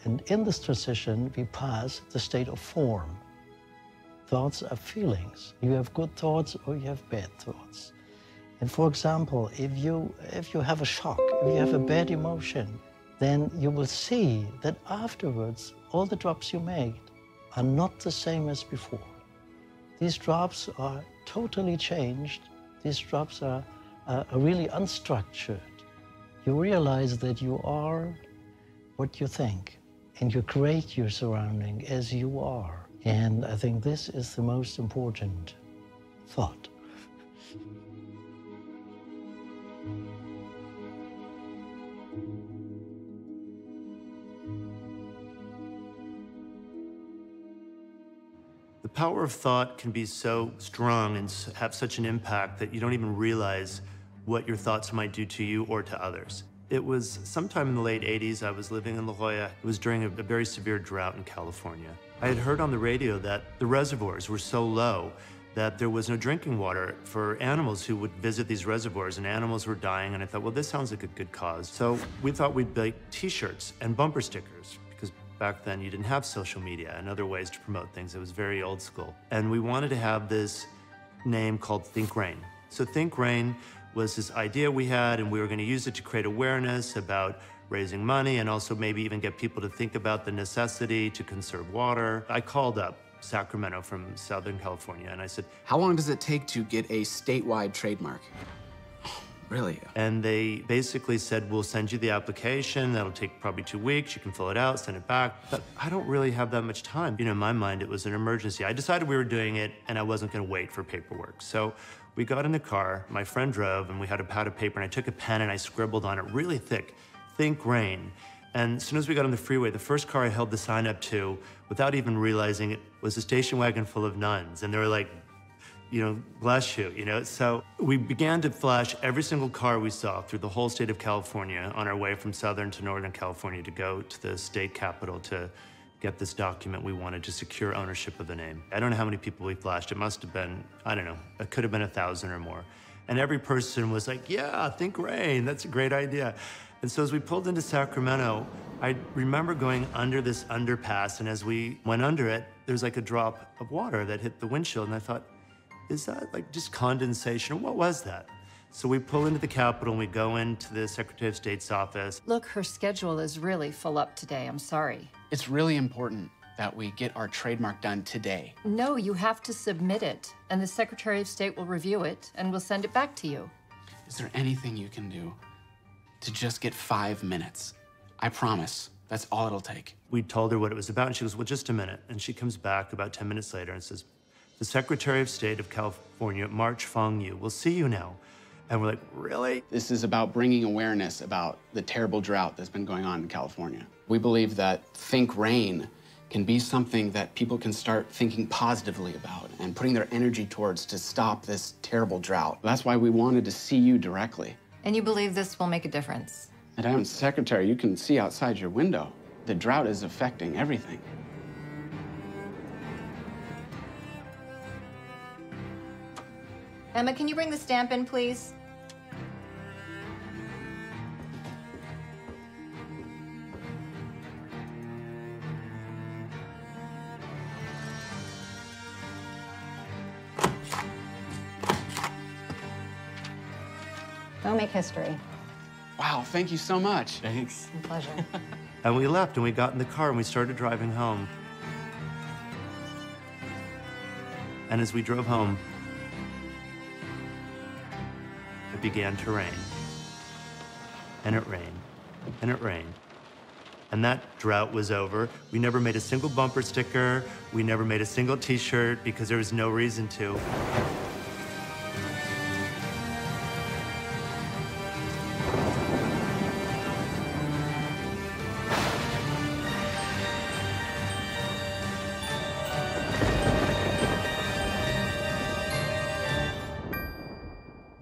And in this transition, we pass the state of form. Thoughts are feelings. You have good thoughts or you have bad thoughts. And for example, if you have a shock, if you have a bad emotion, then you will see that afterwards, all the drops you made are not the same as before. These drops are totally changed. These drops are really unstructured. You realize that you are what you think, and you create your surrounding as you are. And I think this is the most important thought. The power of thought can be so strong and have such an impact that you don't even realize what your thoughts might do to you or to others. It was sometime in the late 80s, I was living in La Jolla. It was during a very severe drought in California. I had heard on the radio that the reservoirs were so low that there was no drinking water for animals who would visit these reservoirs, and animals were dying, and I thought, well, this sounds like a good cause. So we thought we'd make t-shirts and bumper stickers, because back then you didn't have social media and other ways to promote things. It was very old school. And we wanted to have this name called Think Rain. So Think Rain was this idea we had, and we were going to use it to create awareness about raising money and also maybe even get people to think about the necessity to conserve water. I called up Sacramento from Southern California and I said, how long does it take to get a statewide trademark? Really? And they basically said, we'll send you the application. That'll take probably 2 weeks. You can fill it out, send it back. But I don't really have that much time. You know, in my mind, it was an emergency. I decided we were doing it and I wasn't going to wait for paperwork. So we got in the car, my friend drove, and we had a pad of paper, and I took a pen and I scribbled on it really thick, Think Rain. And as soon as we got on the freeway, the first car I held the sign up to, without even realizing it, was a station wagon full of nuns. And they were like, you know, bless you, you know? So we began to flash every single car we saw through the whole state of California on our way from Southern to Northern California to go to the state capitol to get this document we wanted to secure ownership of the name. I don't know how many people we flashed. It must have been, I don't know, it could have been 1,000 or more. And every person was like, yeah, Think Rain, that's a great idea. And so as we pulled into Sacramento, I remember going under this underpass, and as we went under it, there was like a drop of water that hit the windshield, and I thought, is that like just condensation? What was that? So we pull into the Capitol and we go into the Secretary of State's office. Look, her schedule is really full up today. I'm sorry. It's really important that we get our trademark done today. No, you have to submit it, and the Secretary of State will review it, and we'll send it back to you. Is there anything you can do to just get 5 minutes? I promise, that's all it'll take. We told her what it was about, and she goes, well, just a minute. And she comes back about 10 minutes later and says, the Secretary of State of California, March Fong Yu, will see you now. And we're like, really? This is about bringing awareness about the terrible drought that's been going on in California. We believe that Think Rain can be something that people can start thinking positively about and putting their energy towards to stop this terrible drought. That's why we wanted to see you directly. And you believe this will make a difference? Madam Secretary, you can see outside your window. The drought is affecting everything. Emma, can you bring the stamp in, please? Go make history. Wow, thank you so much. Thanks. My pleasure. And we left, and we got in the car, and we started driving home. And as we drove home, it began to rain. And it rained, and it rained. And that drought was over. We never made a single bumper sticker. We never made a single t-shirt because there was no reason to.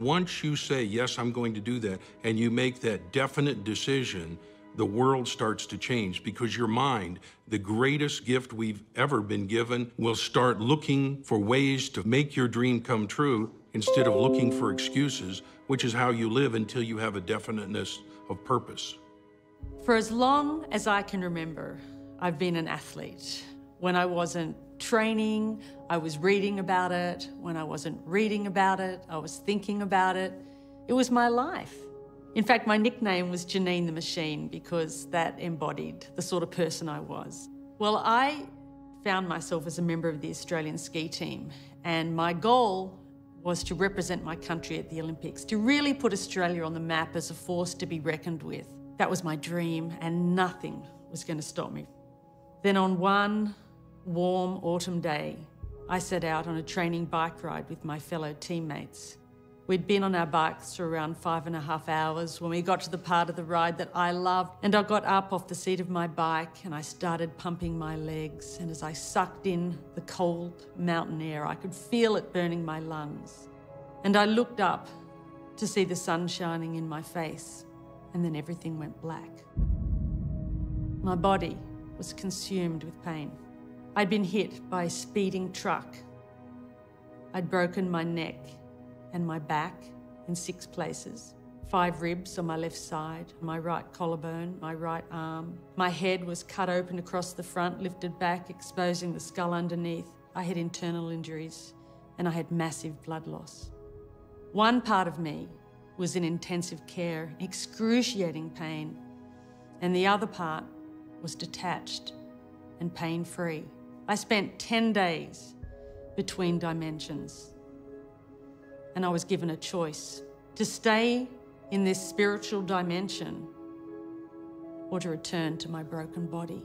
Once you say, yes, I'm going to do that, and you make that definite decision, the world starts to change because your mind, the greatest gift we've ever been given, will start looking for ways to make your dream come true instead of looking for excuses, which is how you live until you have a definiteness of purpose. For as long as I can remember, I've been an athlete. When I wasn't training, I was reading about it. When I wasn't reading about it, I was thinking about it. It was my life. In fact, my nickname was Janine the Machine because that embodied the sort of person I was. Well, I found myself as a member of the Australian ski team, and my goal was to represent my country at the Olympics, to really put Australia on the map as a force to be reckoned with. That was my dream, and nothing was going to stop me. Then on one warm autumn day, I set out on a training bike ride with my fellow teammates. We'd been on our bikes for around 5.5 hours when we got to the part of the ride that I loved, and I got up off the seat of my bike and I started pumping my legs, and as I sucked in the cold mountain air, I could feel it burning my lungs. And I looked up to see the sun shining in my face, and then everything went black. My body was consumed with pain. I'd been hit by a speeding truck. I'd broken my neck and my back in 6 places, 5 ribs on my left side, my right collarbone, my right arm. My head was cut open across the front, lifted back, exposing the skull underneath. I had internal injuries and I had massive blood loss. One part of me was in intensive care, excruciating pain, and the other part was detached and pain-free. I spent 10 days between dimensions, and I was given a choice to stay in this spiritual dimension or to return to my broken body.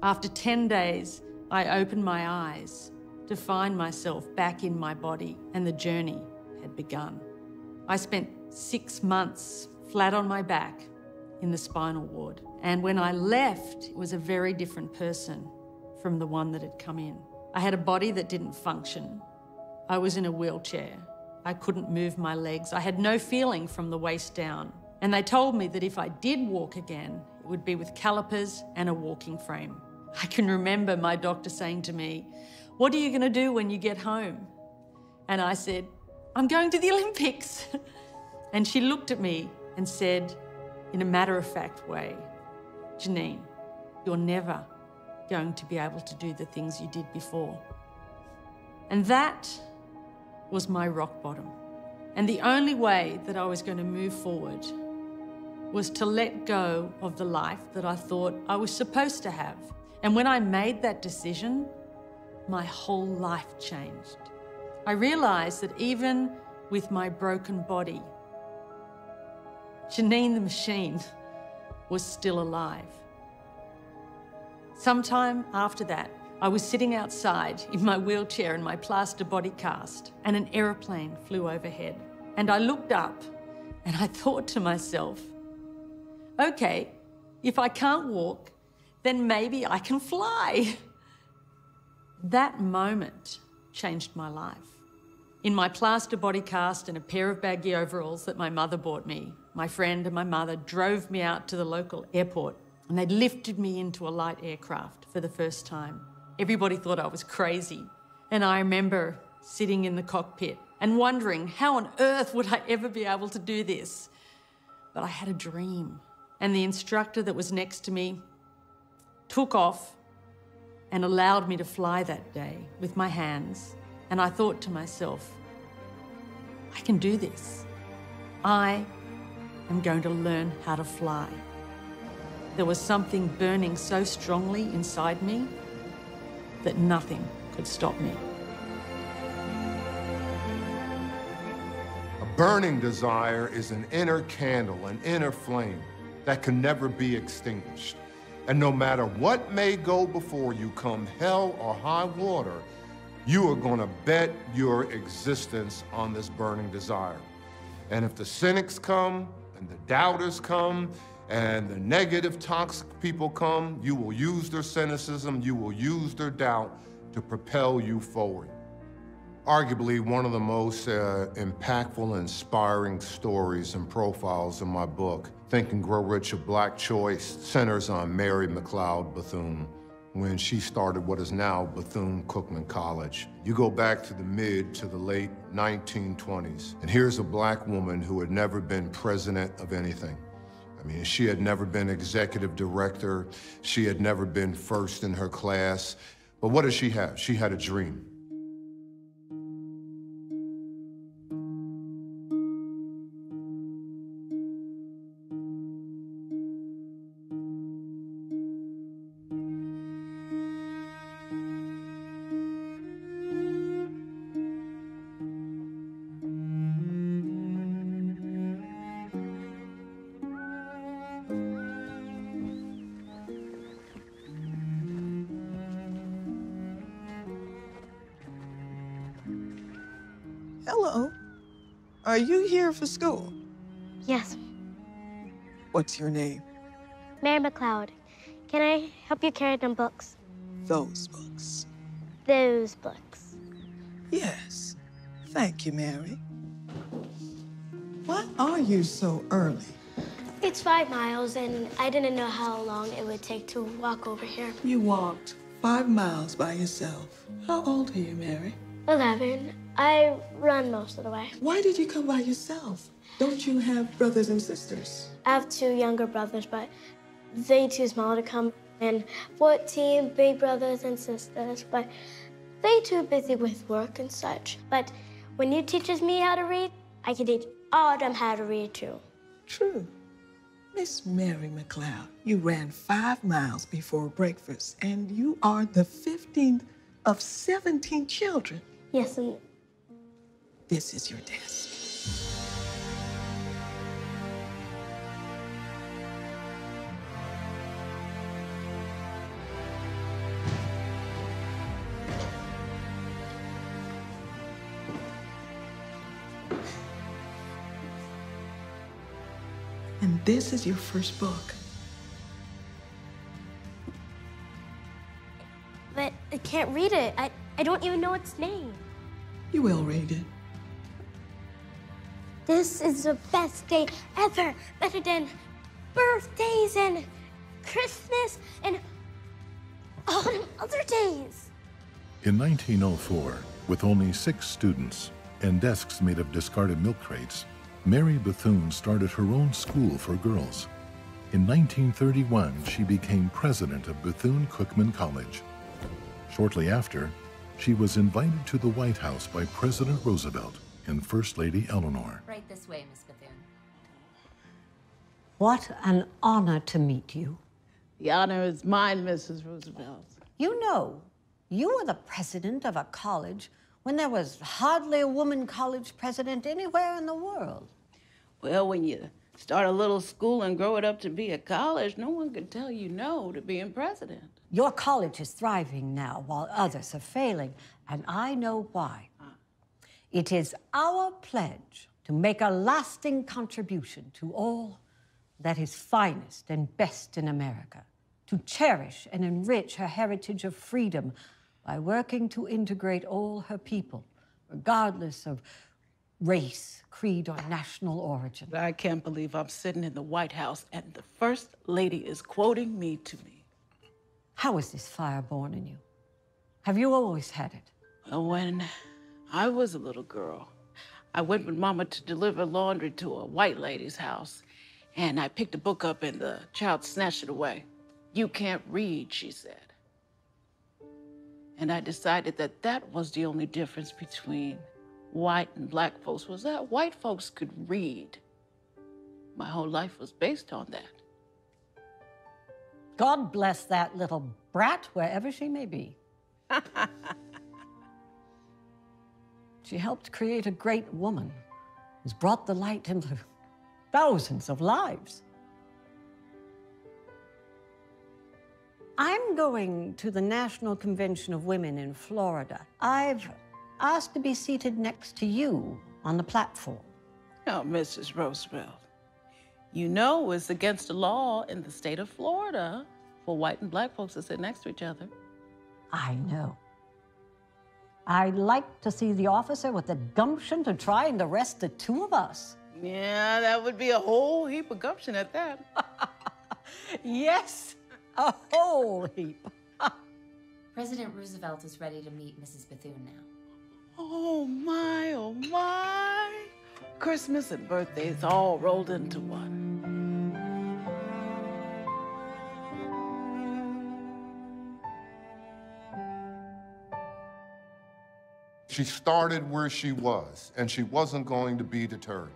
After 10 days, I opened my eyes to find myself back in my body, and the journey had begun. I spent 6 months flat on my back in the spinal ward, and when I left, it was a very different person from the one that had come in. I had a body that didn't function. I was in a wheelchair. I couldn't move my legs. I had no feeling from the waist down. And they told me that if I did walk again, it would be with calipers and a walking frame. I can remember my doctor saying to me, "What are you going to do when you get home?" And I said, "I'm going to the Olympics." And she looked at me and said, in a matter-of-fact way, "Janine, you're never going to be able to do the things you did before." And that was my rock bottom. And the only way that I was going to move forward was to let go of the life that I thought I was supposed to have. And when I made that decision, my whole life changed. I realized that even with my broken body, Janine the Machine was still alive. Sometime after that, I was sitting outside in my wheelchair in my plaster body cast, and an aeroplane flew overhead. And I looked up and I thought to myself, okay, if I can't walk, then maybe I can fly. That moment changed my life. In my plaster body cast and a pair of baggy overalls that my mother bought me, my friend and my mother drove me out to the local airport, and they lifted me into a light aircraft for the first time. Everybody thought I was crazy. And I remember sitting in the cockpit and wondering how on earth would I ever be able to do this? But I had a dream. And the instructor that was next to me took off and allowed me to fly that day with my hands. And I thought to myself, I can do this. I am going to learn how to fly. There was something burning so strongly inside me that nothing could stop me. A burning desire is an inner candle, an inner flame that can never be extinguished. And no matter what may go before you, come hell or high water, you are going to bet your existence on this burning desire. And if the cynics come, and the doubters come, and the negative, toxic people come, you will use their cynicism, you will use their doubt to propel you forward. Arguably, one of the most impactful and inspiring stories and profiles in my book, Think and Grow Rich, A Black Choice, centers on Mary McLeod Bethune, when she started what is now Bethune-Cookman College. You go back to the mid to the late 1920s, and here's a black woman who had never been president of anything. I mean, she had never been executive director. She had never been first in her class. But what did she have? She had a dream. Hello. Are you here for school? Yes, What's your name? Mary McLeod. Can I help you carry them books? Those books. Those books. Yes. Thank you, Mary. Why are you so early? It's 5 miles, and I didn't know how long it would take to walk over here. You walked 5 miles by yourself. How old are you, Mary? 11. I run most of the way. Why did you come by yourself? Don't you have brothers and sisters? I have 2 younger brothers, but they too small to come. And 14 big brothers and sisters, but they too busy with work and such. But when you teaches me how to read, I can teach all of them how to read too. True. Miss Mary McLeod, you ran 5 miles before breakfast, and you are the 15th of 17 children. Yes, and This is your desk. And this is your first book. but I can't read it. I don't even know its name. You will read it. This is the best day ever, better than birthdays and Christmas and all them other days. In 1904, with only 6 students and desks made of discarded milk crates, Mary Bethune started her own school for girls. In 1931, she became president of Bethune-Cookman College. Shortly after, she was invited to the White House by President Roosevelt and First Lady Eleanor. Right this way, Miss Bethune. What an honor to meet you. The honor is mine, Mrs. Roosevelt. You know, you were the president of a college when there was hardly a woman college president anywhere in the world. Well, when you start a little school and grow it up to be a college, no one could tell you no to being president. Your college is thriving now while others are failing, and I know why. It is our pledge to make a lasting contribution to all that is finest and best in America, to cherish and enrich her heritage of freedom by working to integrate all her people, regardless of race, creed, or national origin. I can't believe I'm sitting in the White House and the First Lady is quoting me to me. How is this fire born in you? Have you always had it? Well, when I was a little girl, I went with Mama to deliver laundry to a white lady's house, and I picked a book up and the child snatched it away. "You can't read," she said. And I decided that that was the only difference between white and black folks, was that white folks could read. My whole life was based on that. God bless that little brat, wherever she may be. She helped create a great woman who's brought the light into thousands of lives. I'm going to the National Convention of Women in Florida. I've asked to be seated next to you on the platform. Oh, Mrs. Roosevelt, you know it's against the law in the state of Florida for white and black folks to sit next to each other. I know. I'd like to see the officer with the gumption to try and arrest the 2 of us. Yeah, that would be a whole heap of gumption at that. Yes, a whole heap. President Roosevelt is ready to meet Mrs. Bethune now. Oh my, oh my. Christmas and birthdays all rolled into one. She started where she was, and she wasn't going to be deterred.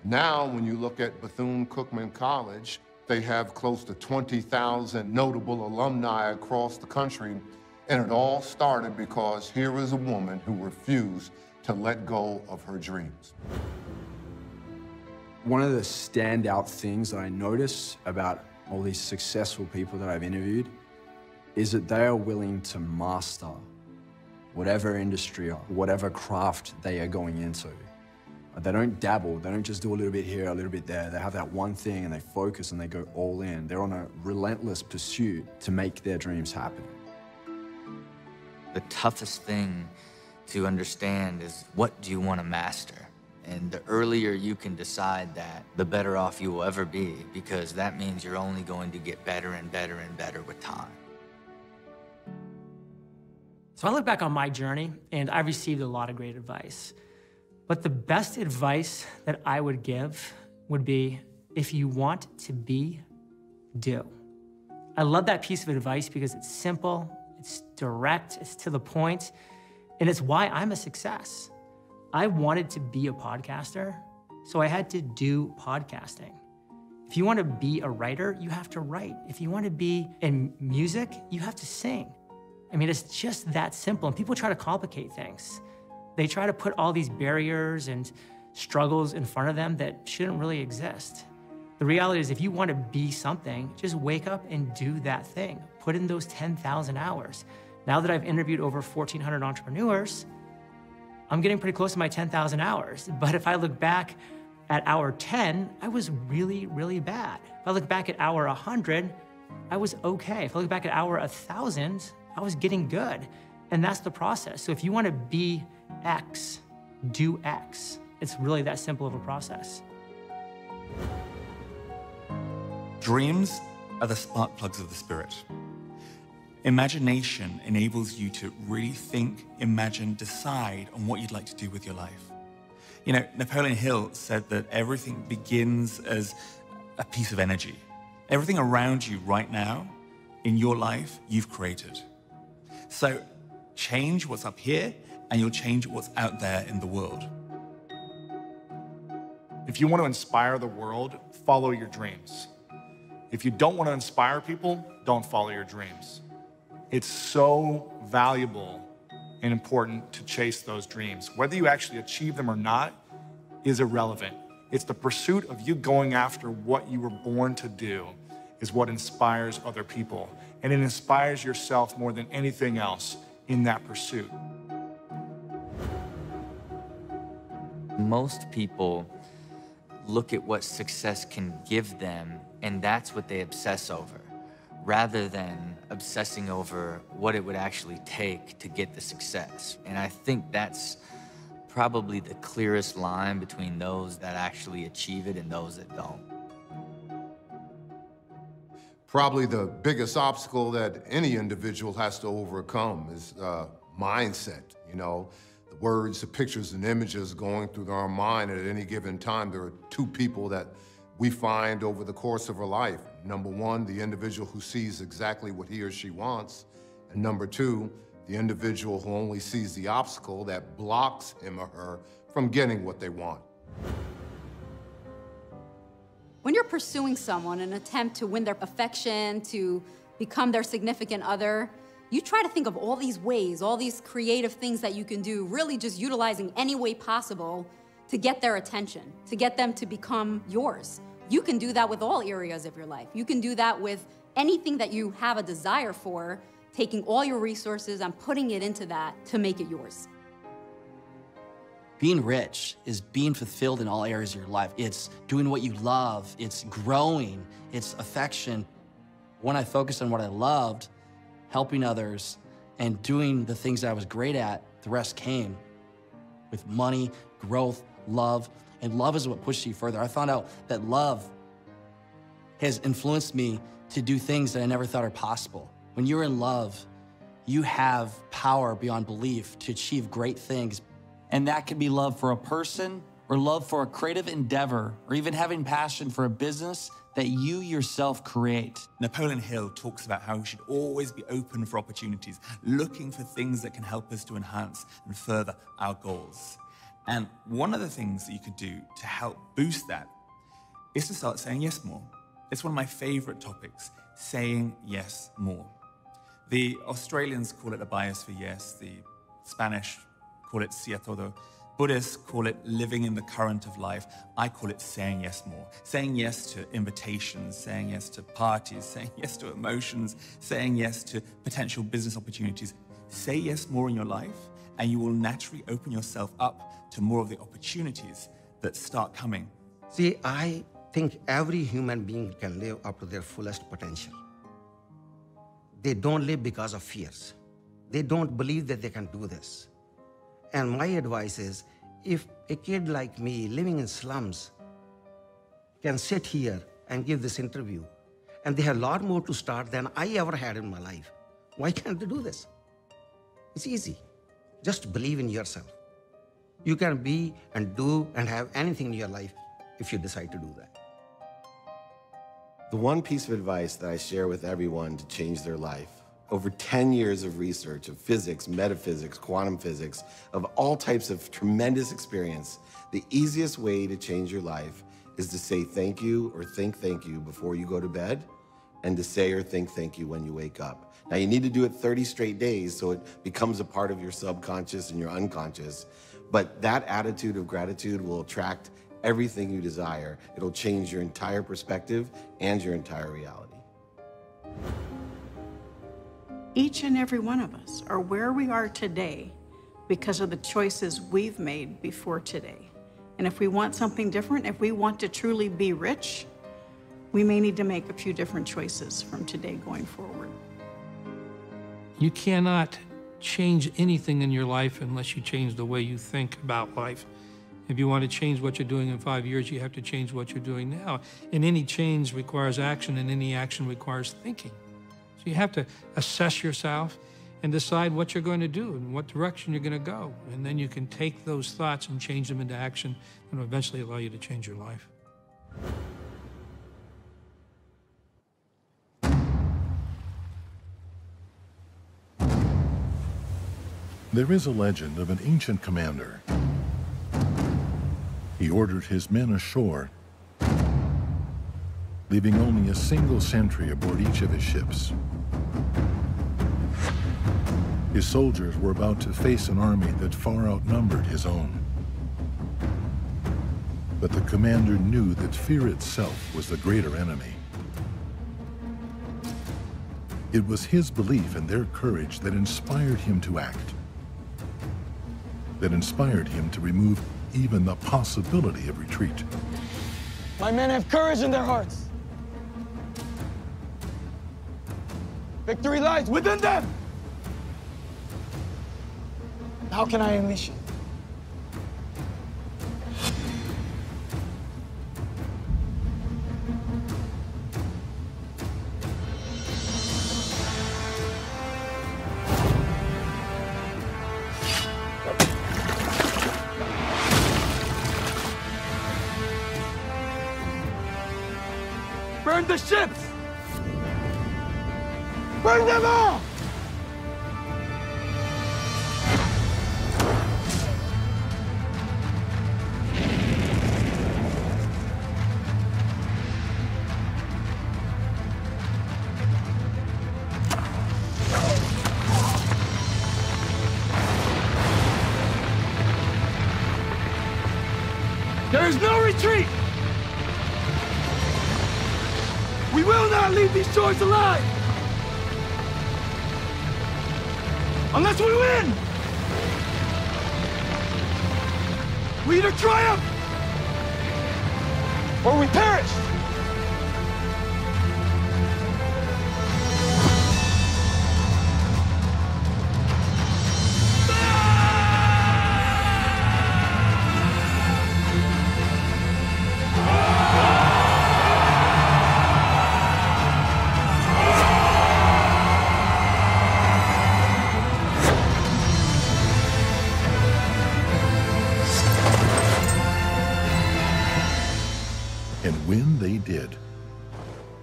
Now, when you look at Bethune-Cookman College, they have close to 20,000 notable alumni across the country, and it all started because here is a woman who refused to let go of her dreams. One of the standout things that I notice about all these successful people that I've interviewed is that they are willing to master whatever industry or whatever craft they are going into. They don't dabble, they don't just do a little bit here, a little bit there. They have that one thing and they focus and they go all in. They're on a relentless pursuit to make their dreams happen. The toughest thing to understand is, what do you want to master? And the earlier you can decide that, the better off you will ever be, because that means you're only going to get better and better and better with time. So I look back on my journey, and I received a lot of great advice. But the best advice that I would give would be, if you want to be, do. I love that piece of advice because it's simple, it's direct, it's to the point, and it's why I'm a success. I wanted to be a podcaster, so I had to do podcasting. If you want to be a writer, you have to write. If you want to be in music, you have to sing. I mean, it's just that simple, and people try to complicate things. They try to put all these barriers and struggles in front of them that shouldn't really exist. The reality is, if you want to be something, just wake up and do that thing. Put in those 10,000 hours. Now that I've interviewed over 1,400 entrepreneurs, I'm getting pretty close to my 10,000 hours. But if I look back at hour 10, I was really, really bad. If I look back at hour 100, I was okay. If I look back at hour 1,000, I was getting good. And that's the process. So if you want to be X, do X. It's really that simple of a process. Dreams are the spark plugs of the spirit. Imagination enables you to really think, imagine, decide on what you'd like to do with your life. You know, Napoleon Hill said that everything begins as a piece of energy. Everything around you right now, in your life, you've created. So change what's up here, and you'll change what's out there in the world. If you want to inspire the world, follow your dreams. If you don't want to inspire people, don't follow your dreams. It's so valuable and important to chase those dreams. Whether you actually achieve them or not is irrelevant. It's the pursuit of you going after what you were born to do is what inspires other people. And it inspires yourself more than anything else in that pursuit. Most people look at what success can give them, and that's what they obsess over, rather than obsessing over what it would actually take to get the success. And I think that's probably the clearest line between those that actually achieve it and those that don't. Probably the biggest obstacle that any individual has to overcome is mindset. You know, the words, the pictures, and images going through our mind at any given time. There are two people that we find over the course of our life. Number one, the individual who sees exactly what he or she wants. And number two, the individual who only sees the obstacle that blocks him or her from getting what they want. When you're pursuing someone in an attempt to win their affection, to become their significant other, you try to think of all these ways, all these creative things that you can do, really just utilizing any way possible to get their attention, to get them to become yours. You can do that with all areas of your life. You can do that with anything that you have a desire for, taking all your resources and putting it into that to make it yours. Being rich is being fulfilled in all areas of your life. It's doing what you love, it's growing, it's affection. When I focused on what I loved, helping others, and doing the things that I was great at, the rest came. With money, growth, love, and love is what pushes you further. I found out that love has influenced me to do things that I never thought are possible. When you're in love, you have power beyond belief to achieve great things. And that could be love for a person, or love for a creative endeavor, or even having passion for a business that you yourself create. Napoleon Hill talks about how we should always be open for opportunities, looking for things that can help us to enhance and further our goals. And one of the things that you could do to help boost that is to start saying yes more. It's one of my favorite topics, saying yes more. The Australians call it a bias for yes, the Spanish call it sí a todo. Buddhists call it living in the current of life. I call it saying yes more. Saying yes to invitations, saying yes to parties, saying yes to emotions, saying yes to potential business opportunities. Say yes more in your life, and you will naturally open yourself up to more of the opportunities that start coming. See, I think every human being can live up to their fullest potential. They don't live because of fears. They don't believe that they can do this. And my advice is, if a kid like me living in slums can sit here and give this interview, and they have a lot more to start than I ever had in my life, why can't they do this? It's easy. Just believe in yourself. You can be and do and have anything in your life if you decide to do that. The one piece of advice that I share with everyone to change their life, over 10 years of research of physics, metaphysics, quantum physics, of all types of tremendous experience, the easiest way to change your life is to say thank you or think thank you before you go to bed, and to say or think thank you when you wake up. Now you need to do it 30 straight days so it becomes a part of your subconscious and your unconscious, but that attitude of gratitude will attract everything you desire. It'll change your entire perspective and your entire reality. Each and every one of us are where we are today because of the choices we've made before today. And if we want something different, if we want to truly be rich, we may need to make a few different choices from today going forward. You cannot change anything in your life unless you change the way you think about life. If you want to change what you're doing in 5 years, you have to change what you're doing now. And any change requires action, and any action requires thinking. So you have to assess yourself and decide what you're going to do and what direction you're going to go. And then you can take those thoughts and change them into action, and eventually allow you to change your life. There is a legend of an ancient commander. He ordered his men ashore, leaving only a single sentry aboard each of his ships. His soldiers were about to face an army that far outnumbered his own. But the commander knew that fear itself was the greater enemy. It was his belief in their courage that inspired him to act, that inspired him to remove even the possibility of retreat. My men have courage in their hearts. Victory lies within them. How can I unleash it? Burn the ships! Burn them all! There is no retreat! We will not leave these shores alive! Unless we win! We either triumph or we perish! And when they did,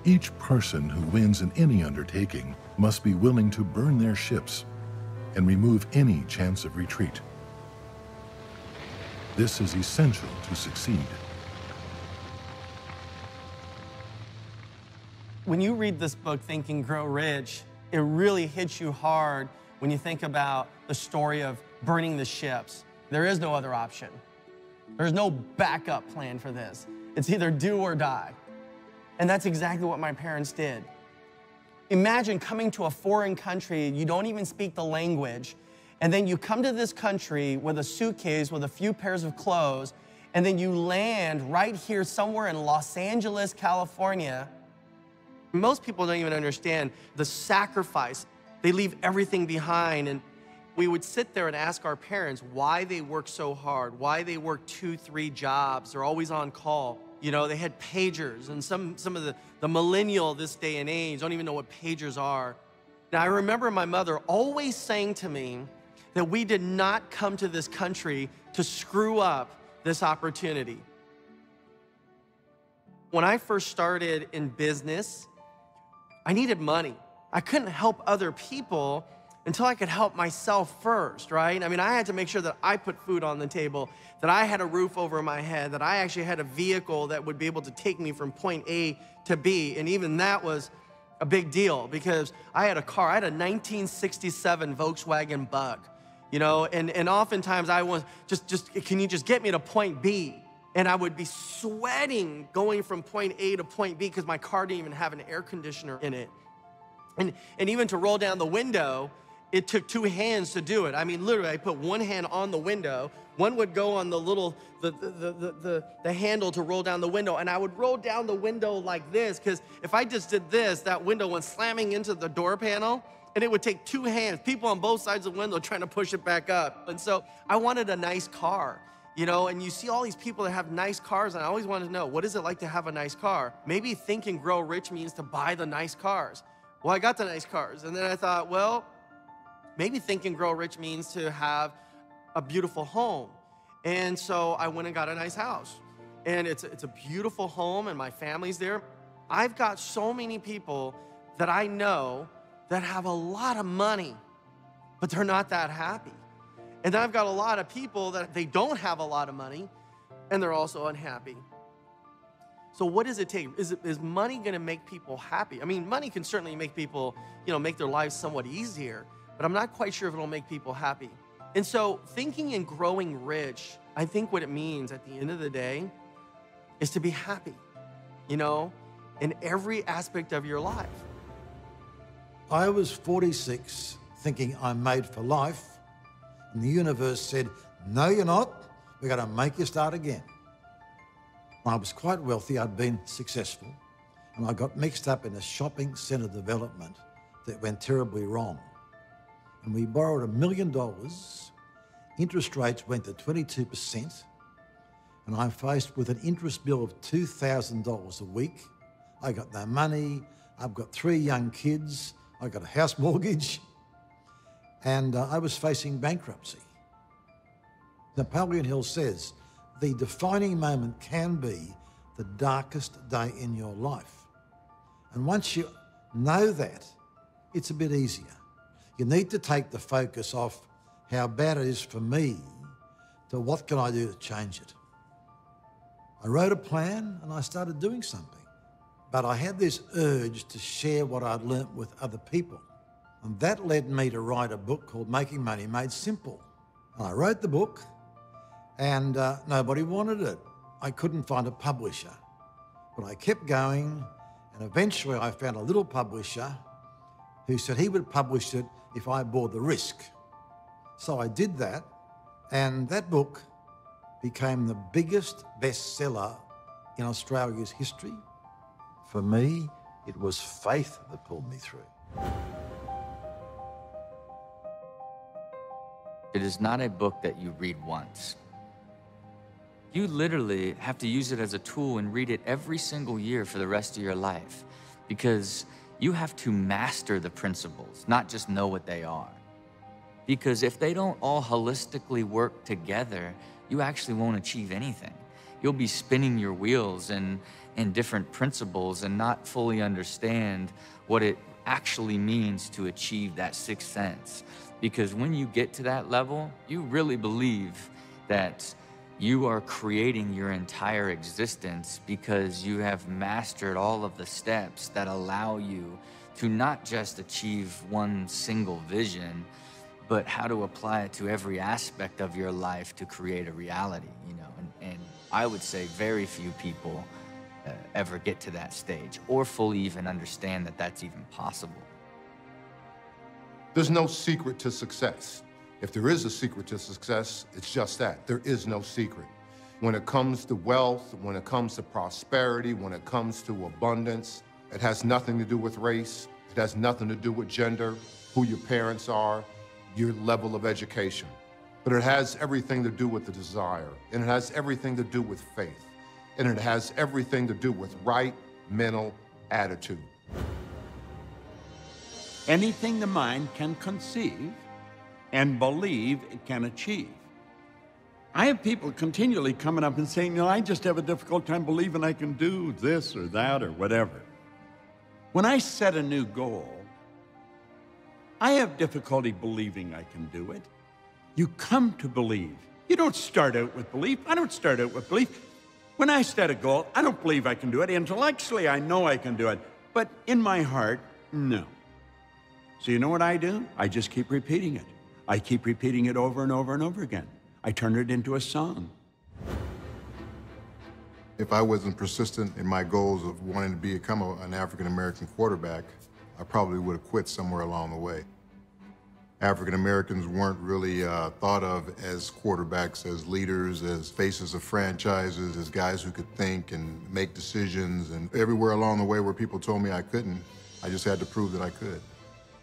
Each person who wins in any undertaking must be willing to burn their ships and remove any chance of retreat. This is essential to succeed. When you read this book, Think and Grow Rich, it really hits you hard when you think about the story of burning the ships. There is no other option. There's no backup plan for this. It's either do or die. And that's exactly what my parents did. Imagine coming to a foreign country, you don't even speak the language, and then you come to this country with a suitcase with a few pairs of clothes, and then you land right here somewhere in Los Angeles, California. Most people don't even understand the sacrifice. They leave everything behind, and we would sit there and ask our parents why they work so hard, why they work 2, 3 jobs. They're always on call. You know, they had pagers, and some of the millennial this day and age don't even know what pagers are. Now, I remember my mother always saying to me that we did not come to this country to screw up this opportunity. When I first started in business, I needed money. I couldn't help other people until I could help myself first, right? I mean, I had to make sure that I put food on the table, that I had a roof over my head, that I actually had a vehicle that would be able to take me from point A to B. And even that was a big deal because I had a car. I had a 1967 Volkswagen Bug, you know, and oftentimes I was just can you just get me to point B? And I would be sweating going from point A to point B because my car didn't even have an air conditioner in it. And even to roll down the window, it took 2 hands to do it. I mean, literally, I put one hand on the window, one would go on the little, the handle to roll down the window, and I would roll down the window like this, because if I just did this, that window went slamming into the door panel, and it would take 2 hands, people on both sides of the window trying to push it back up. And so I wanted a nice car, you know, and you see all these people that have nice cars, and I always wanted to know, what is it like to have a nice car? Maybe Think and Grow Rich means to buy the nice cars. Well, I got the nice cars, and then I thought, well, maybe Think and Grow Rich means to have a beautiful home. And so I went and got a nice house. And it's a beautiful home, and my family's there. I've got so many people that I know that have a lot of money, but they're not that happy. And then I've got a lot of people that they don't have a lot of money, and they're also unhappy. So what does it take? Is money gonna make people happy? I mean, money can certainly make people, you know, make their lives somewhat easier, but I'm not quite sure if it'll make people happy. And so thinking and growing rich, I think what it means at the end of the day is to be happy, you know, in every aspect of your life. I was 46, thinking I'm made for life, and the universe said, no, you're not. We're gonna make you start again. I was quite wealthy, I'd been successful, and I got mixed up in a shopping centre development that went terribly wrong. And we borrowed $1 million, interest rates went to 22%, and I'm faced with an interest bill of $2,000 a week. I got no money, I've got 3 young kids, I got a house mortgage, and I was facing bankruptcy. Napoleon Hill says, the defining moment can be the darkest day in your life. And once you know that, it's a bit easier. You need to take the focus off how bad it is for me to what can I do to change it. I wrote a plan and I started doing something. But I had this urge to share what I'd learnt with other people. And that led me to write a book called Making Money Made Simple. And I wrote the book, and nobody wanted it. I couldn't find a publisher. But I kept going, and eventually I found a little publisher who said he would publish it if I bore the risk. So I did that, and that book became the biggest bestseller in Australia's history. For me, it was faith that pulled me through. It is not a book that you read once. You literally have to use it as a tool and read it every single year for the rest of your life, because you have to master the principles, not just know what they are. Because if they don't all holistically work together, you actually won't achieve anything. You'll be spinning your wheels, and and different principles and not fully understand what it actually means to achieve that sixth sense. Because when you get to that level, you really believe that you are creating your entire existence because you have mastered all of the steps that allow you to not just achieve one single vision, but how to apply it to every aspect of your life to create a reality, you know. And I would say very few people ever get to that stage or fully even understand that that's even possible. There's no secret to success. If there is a secret to success, it's just that. There is no secret. When it comes to wealth, when it comes to prosperity, when it comes to abundance, it has nothing to do with race. It has nothing to do with gender, who your parents are, your level of education. But it has everything to do with the desire, and it has everything to do with faith, and it has everything to do with right mental attitude. Anything the mind can conceive and believe it can achieve. I have people continually coming up and saying, I just have a difficult time believing I can do this or that or whatever. When I set a new goal, I have difficulty believing I can do it. You come to believe. You don't start out with belief. I don't start out with belief. When I set a goal, I don't believe I can do it. Intellectually, I know I can do it. But in my heart, no. So you know what I do? I just keep repeating it. I keep repeating it over and over and over again. I turn it into a song. If I wasn't persistent in my goals of wanting to become an African-American quarterback, I probably would have quit somewhere along the way. African-Americans weren't really thought of as quarterbacks, as leaders, as faces of franchises, as guys who could think and make decisions. And everywhere along the way where people told me I couldn't, I just had to prove that I could.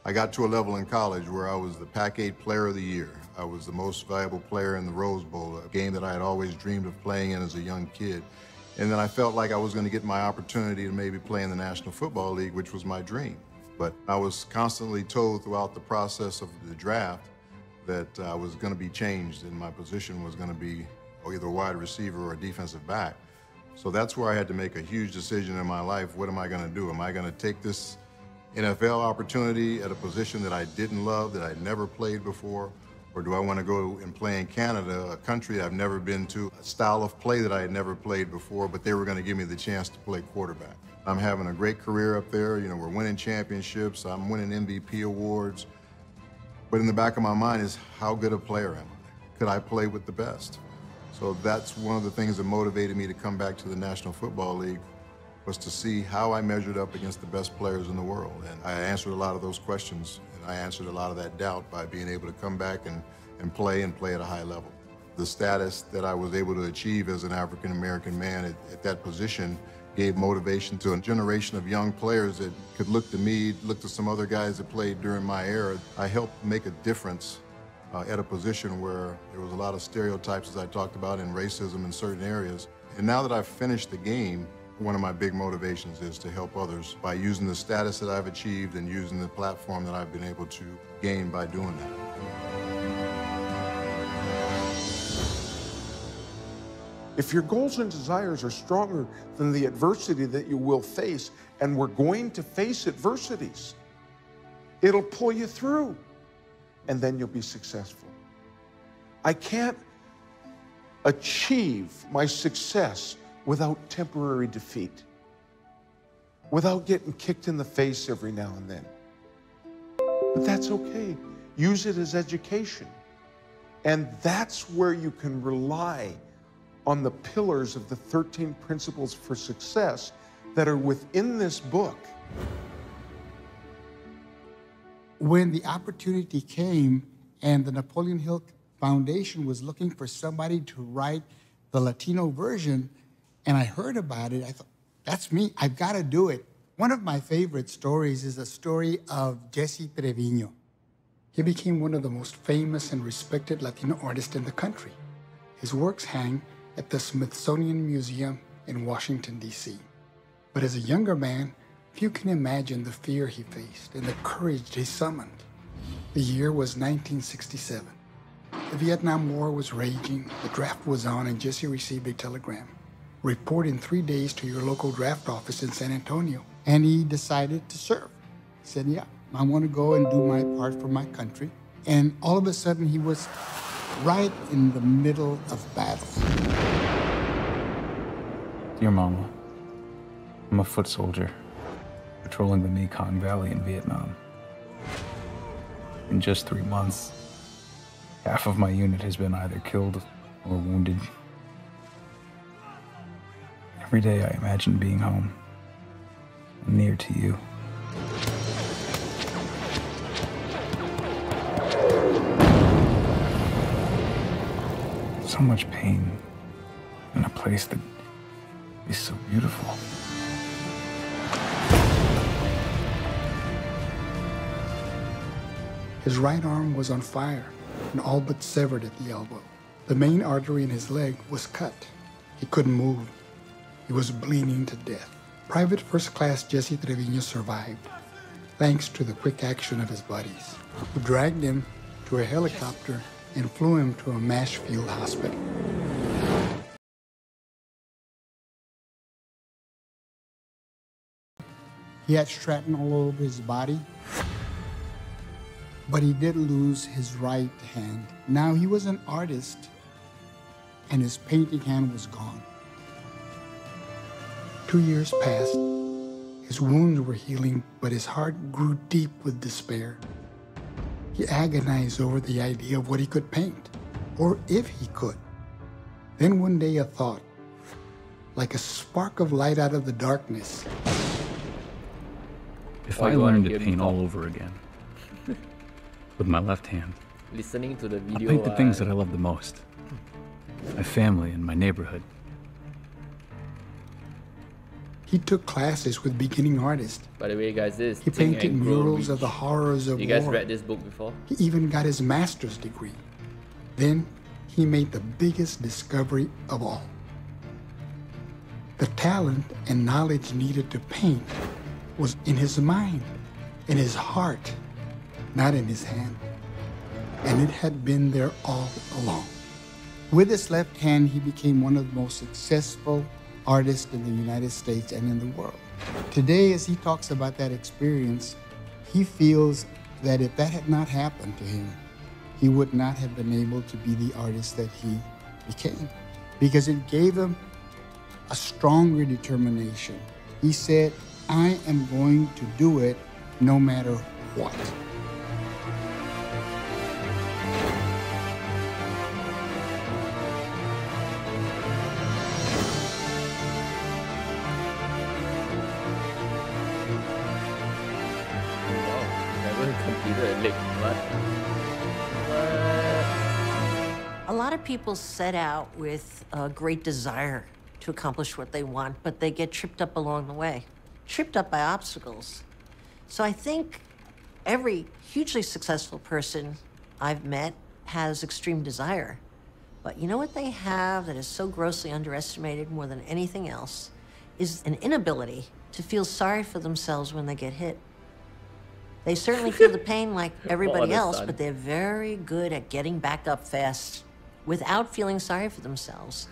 I got to a level in college where I was the Pac-8 Player of the Year. I was the most valuable player in the Rose Bowl, a game that I had always dreamed of playing in as a young kid. And then I felt like I was going to get my opportunity to maybe play in the National Football League, which was my dream. But I was constantly told throughout the process of the draft that I was going to be changed and my position was going to be either a wide receiver or a defensive back. So that's where I had to make a huge decision in my life. What am I going to do? Am I going to take this NFL opportunity at a position that I didn't love, that I'd never played before? Or do I want to go and play in Canada, a country I've never been to, a style of play that I had never played before, but they were going to give me the chance to play quarterback? I'm having a great career up there. You know, we're winning championships. I'm winning MVP awards. But in the back of my mind is, how good a player am I? Could I play with the best? So that's one of the things that motivated me to come back to the National Football League, was to see how I measured up against the best players in the world. And I answered a lot of those questions, and I answered a lot of that doubt by being able to come back and play at a high level. The status that I was able to achieve as an African-American man at that position gave motivation to a generation of young players that could look to me, look to some other guys that played during my era. I helped make a difference at a position where there was a lot of stereotypes, as I talked about, and racism in certain areas. And now that I've finished the game, one of my big motivations is to help others by using the status that I've achieved and using the platform that I've been able to gain by doing that. If your goals and desires are stronger than the adversity that you will face, and we're going to face adversities, it'll pull you through, and then you'll be successful. I can't achieve my success without temporary defeat, without getting kicked in the face every now and then. But that's okay. Use it as education. And that's where you can rely on the pillars of the 13 principles for success that are within this book. When the opportunity came and the Napoleon Hill Foundation was looking for somebody to write the Latino version, and I heard about it, I thought, that's me, I've got to do it. One of my favorite stories is a story of Jesse Trevino. He became one of the most famous and respected Latino artists in the country. His works hang at the Smithsonian Museum in Washington, D.C. But as a younger man, few can imagine the fear he faced and the courage he summoned. The year was 1967. The Vietnam War was raging, the draft was on, and Jesse received a telegram. report in 3 days to your local draft office in San Antonio. And he decided to serve. He said, yeah, I want to go and do my part for my country. And all of a sudden, he was right in the middle of battle. Dear Mama, I'm a foot soldier patrolling the Mekong Valley in Vietnam. In just 3 months, half of my unit has been either killed or wounded. Every day I imagine being home, near to you. So much pain in a place that is so beautiful. His right arm was on fire and all but severed at the elbow. The main artery in his leg was cut. He couldn't move. He was bleeding to death. Private First Class Jesse Trevino survived, thanks to the quick action of his buddies, who dragged him to a helicopter and flew him to a Marshfield hospital. He had shrapnel all over his body, but he did lose his right hand. Now he was an artist, and his painting hand was gone. 2 years passed. His wounds were healing, but his heart grew deep with despair. He agonized over the idea of what he could paint, or if he could. Then one day a thought, like a spark of light out of the darkness. If I learned to paint all over again, with my left hand, Listening to the I'll video. paint the things that I love the most. My family and my neighborhood. He took classes with beginning artists. By the way, guys, this is He Think painted and Grow murals Rich. of the horrors of You guys war. read this book before? He even got his master's degree. Then he made the biggest discovery of all. The talent and knowledge needed to paint was in his mind, in his heart, not in his hand. And it had been there all along. With his left hand, he became one of the most successful artists in the United States and in the world. Today, as he talks about that experience, he feels that if that had not happened to him, he would not have been able to be the artist that he became, because it gave him a stronger determination. He said, I am going to do it no matter what. A lot of people set out with a great desire to accomplish what they want, but they get tripped up along the way, tripped up by obstacles. So I think every hugely successful person I've met has extreme desire. But you know what they have that is so grossly underestimated more than anything else is an inability to feel sorry for themselves when they get hit. They certainly feel the pain like everybody else, but they're very good at getting back up fast without feeling sorry for themselves.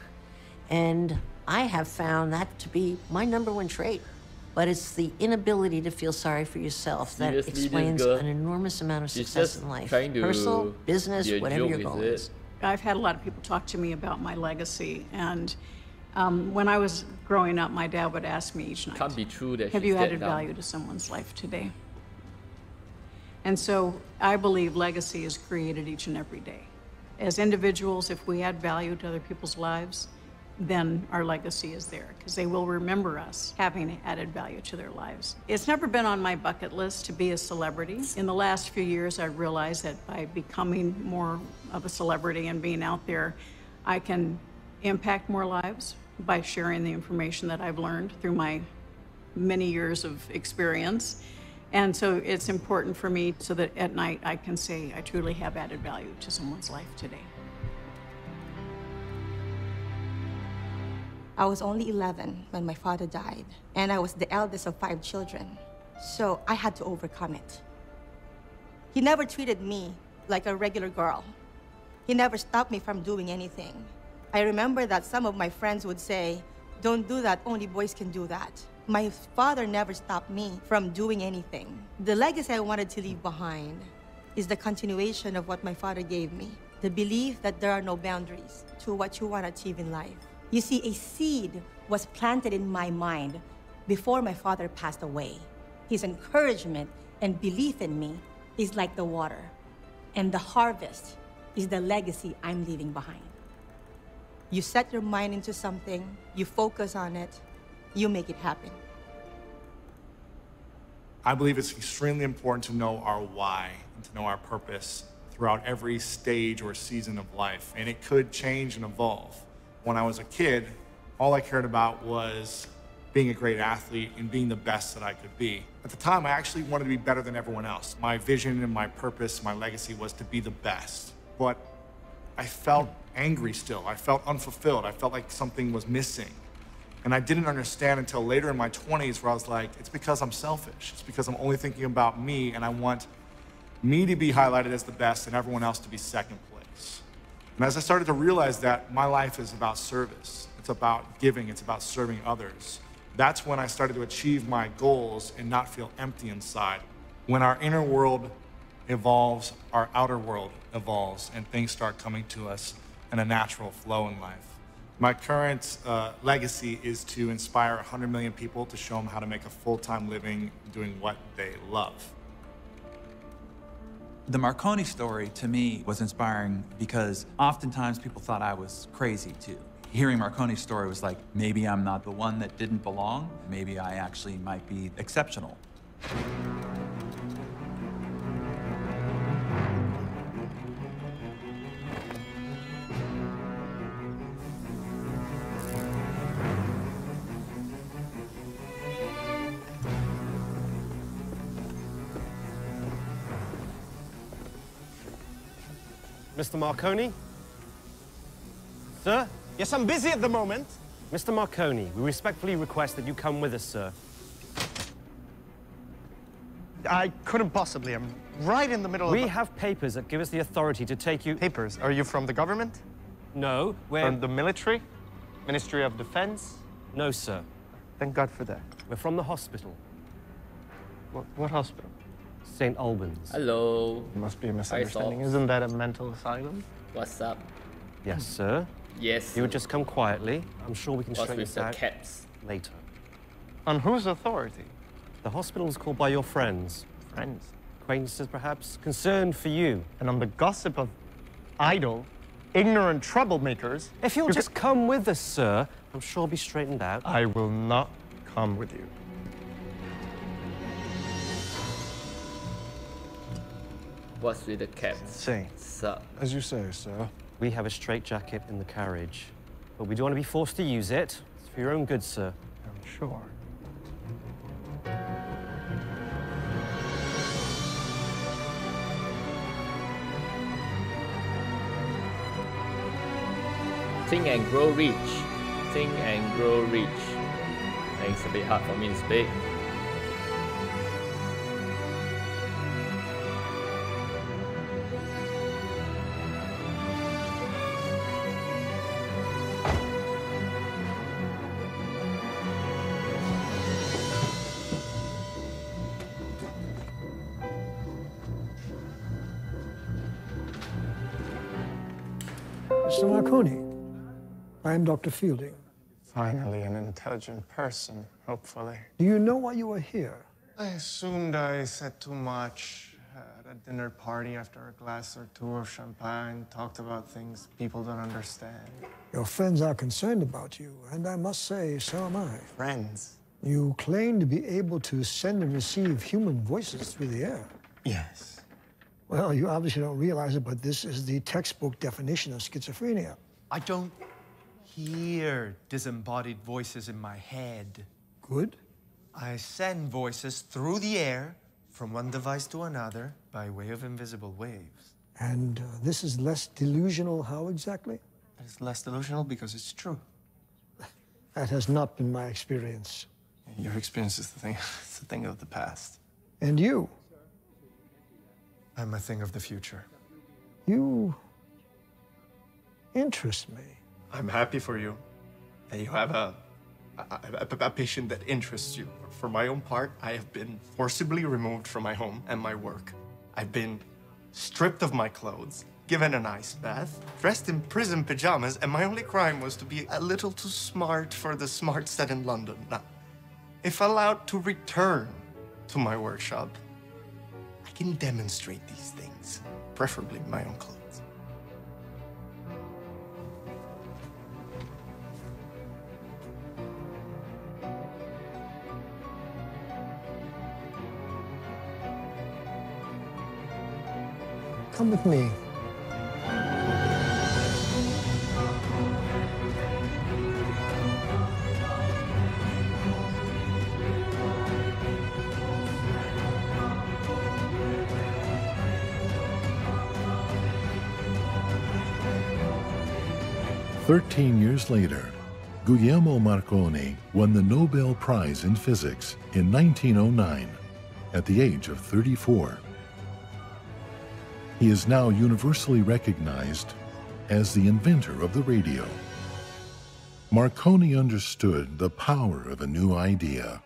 And I have found that to be my #1 trait. But it's the inability to feel sorry for yourself that Seriously, this explains girl, an enormous amount of she's success just in life. trying to Personal, business, be a whatever joke, your is goal it? is. I've had a lot of people talk to me about my legacy, and when I was growing up, my dad would ask me each night, Can't be true that have she you stepped added down. value to someone's life today? And so I believe legacy is created each and every day. As individuals, if we add value to other people's lives, then our legacy is there, because they will remember us having added value to their lives. It's never been on my bucket list to be a celebrity. In the last few years, I realized that by becoming more of a celebrity and being out there, I can impact more lives by sharing the information that I've learned through my many years of experience. And so it's important for me so that at night I can say I truly have added value to someone's life today. I was only 11 when my father died, and I was the eldest of 5 children, so I had to overcome it. He never treated me like a regular girl. He never stopped me from doing anything. I remember that some of my friends would say, Don't do that. Only boys can do that. My father never stopped me from doing anything. The legacy I wanted to leave behind is the continuation of what my father gave me. The belief that there are no boundaries to what you want to achieve in life. You see, a seed was planted in my mind before my father passed away. His encouragement and belief in me is like the water, and the harvest is the legacy I'm leaving behind. You set your mind into something, you focus on it, you make it happen. I believe it's extremely important to know our why and to know our purpose throughout every stage or season of life, and it could change and evolve. When I was a kid, all I cared about was being a great athlete and being the best that I could be. At the time, I actually wanted to be better than everyone else. My vision and my purpose, my legacy was to be the best. But I felt angry still. I felt unfulfilled. I felt like something was missing. And I didn't understand until later in my 20s where I was like, it's because I'm selfish. It's because I'm only thinking about me, and I want me to be highlighted as the best and everyone else to be second place. And as I started to realize that my life is about service, it's about giving, it's about serving others, that's when I started to achieve my goals and not feel empty inside. When our inner world evolves, our outer world evolves, and things start coming to us in a natural flow in life. My current legacy is to inspire 100 million people to show them how to make a full-time living doing what they love. The Marconi story, to me, was inspiring because oftentimes people thought I was crazy, too. Hearing Marconi's story was like, maybe I'm not the one that didn't belong. Maybe I actually might be exceptional. Mr. Marconi? Sir? Yes, I'm busy at the moment. Mr. Marconi, we respectfully request that you come with us, sir. I couldn't possibly. I'm right in the middle of... We have papers that give us the authority to take you... Papers? Are you from the government? No, we're... From the military? Ministry of Defense? No, sir. Thank God for that. We're from the hospital. What hospital? St. Albans. Hello. Must be a misunderstanding. Isn't that a mental asylum? What's up? Yes, sir. Yes. You would just come quietly. I'm sure we can What's straighten with this the out caps? later. On whose authority? The hospital is called by your friends. Friends? Acquaintances, perhaps. Concerned for you. And on the gossip of idle, ignorant troublemakers... If you'll just come with us, sir, I'm sure it'll be straightened out. I will not come with you. What's with the caps? Insane. Sup? As you say, sir. We have a straitjacket in the carriage, but we don't want to be forced to use it. It's for your own good, sir. I'm sure. Think and grow rich. Think and grow rich. It's a bit hard for me to speak. Mr. Marconi, I am Dr. Fielding. Finally, an intelligent person, hopefully. Do you know why you are here? I assumed I said too much at a dinner party after a glass or two of champagne, talked about things people don't understand. Your friends are concerned about you, and I must say, so am I. Friends? You claim to be able to send and receive human voices through the air. Yes. Well, you obviously don't realize it, but this is the textbook definition of schizophrenia. I don't hear disembodied voices in my head. Good. I send voices through the air from one device to another by way of invisible waves. And this is less delusional, how exactly? It's less delusional because it's true. That has not been my experience. Your experience is it's the thing of the past. And you? I'm a thing of the future. You interest me. I'm happy for you that you have a a patient that interests you. For my own part, I have been forcibly removed from my home and my work. I've been stripped of my clothes, given an ice bath, dressed in prison pajamas, and my only crime was to be a little too smart for the smart set in London. Now, if allowed to return to my workshop, I can demonstrate these things, preferably in my own clothes. Come with me. "13 years later, Guglielmo Marconi won the Nobel Prize in Physics in 1909 at the age of 34. He is now universally recognized as the inventor of the radio. Marconi understood the power of a new idea.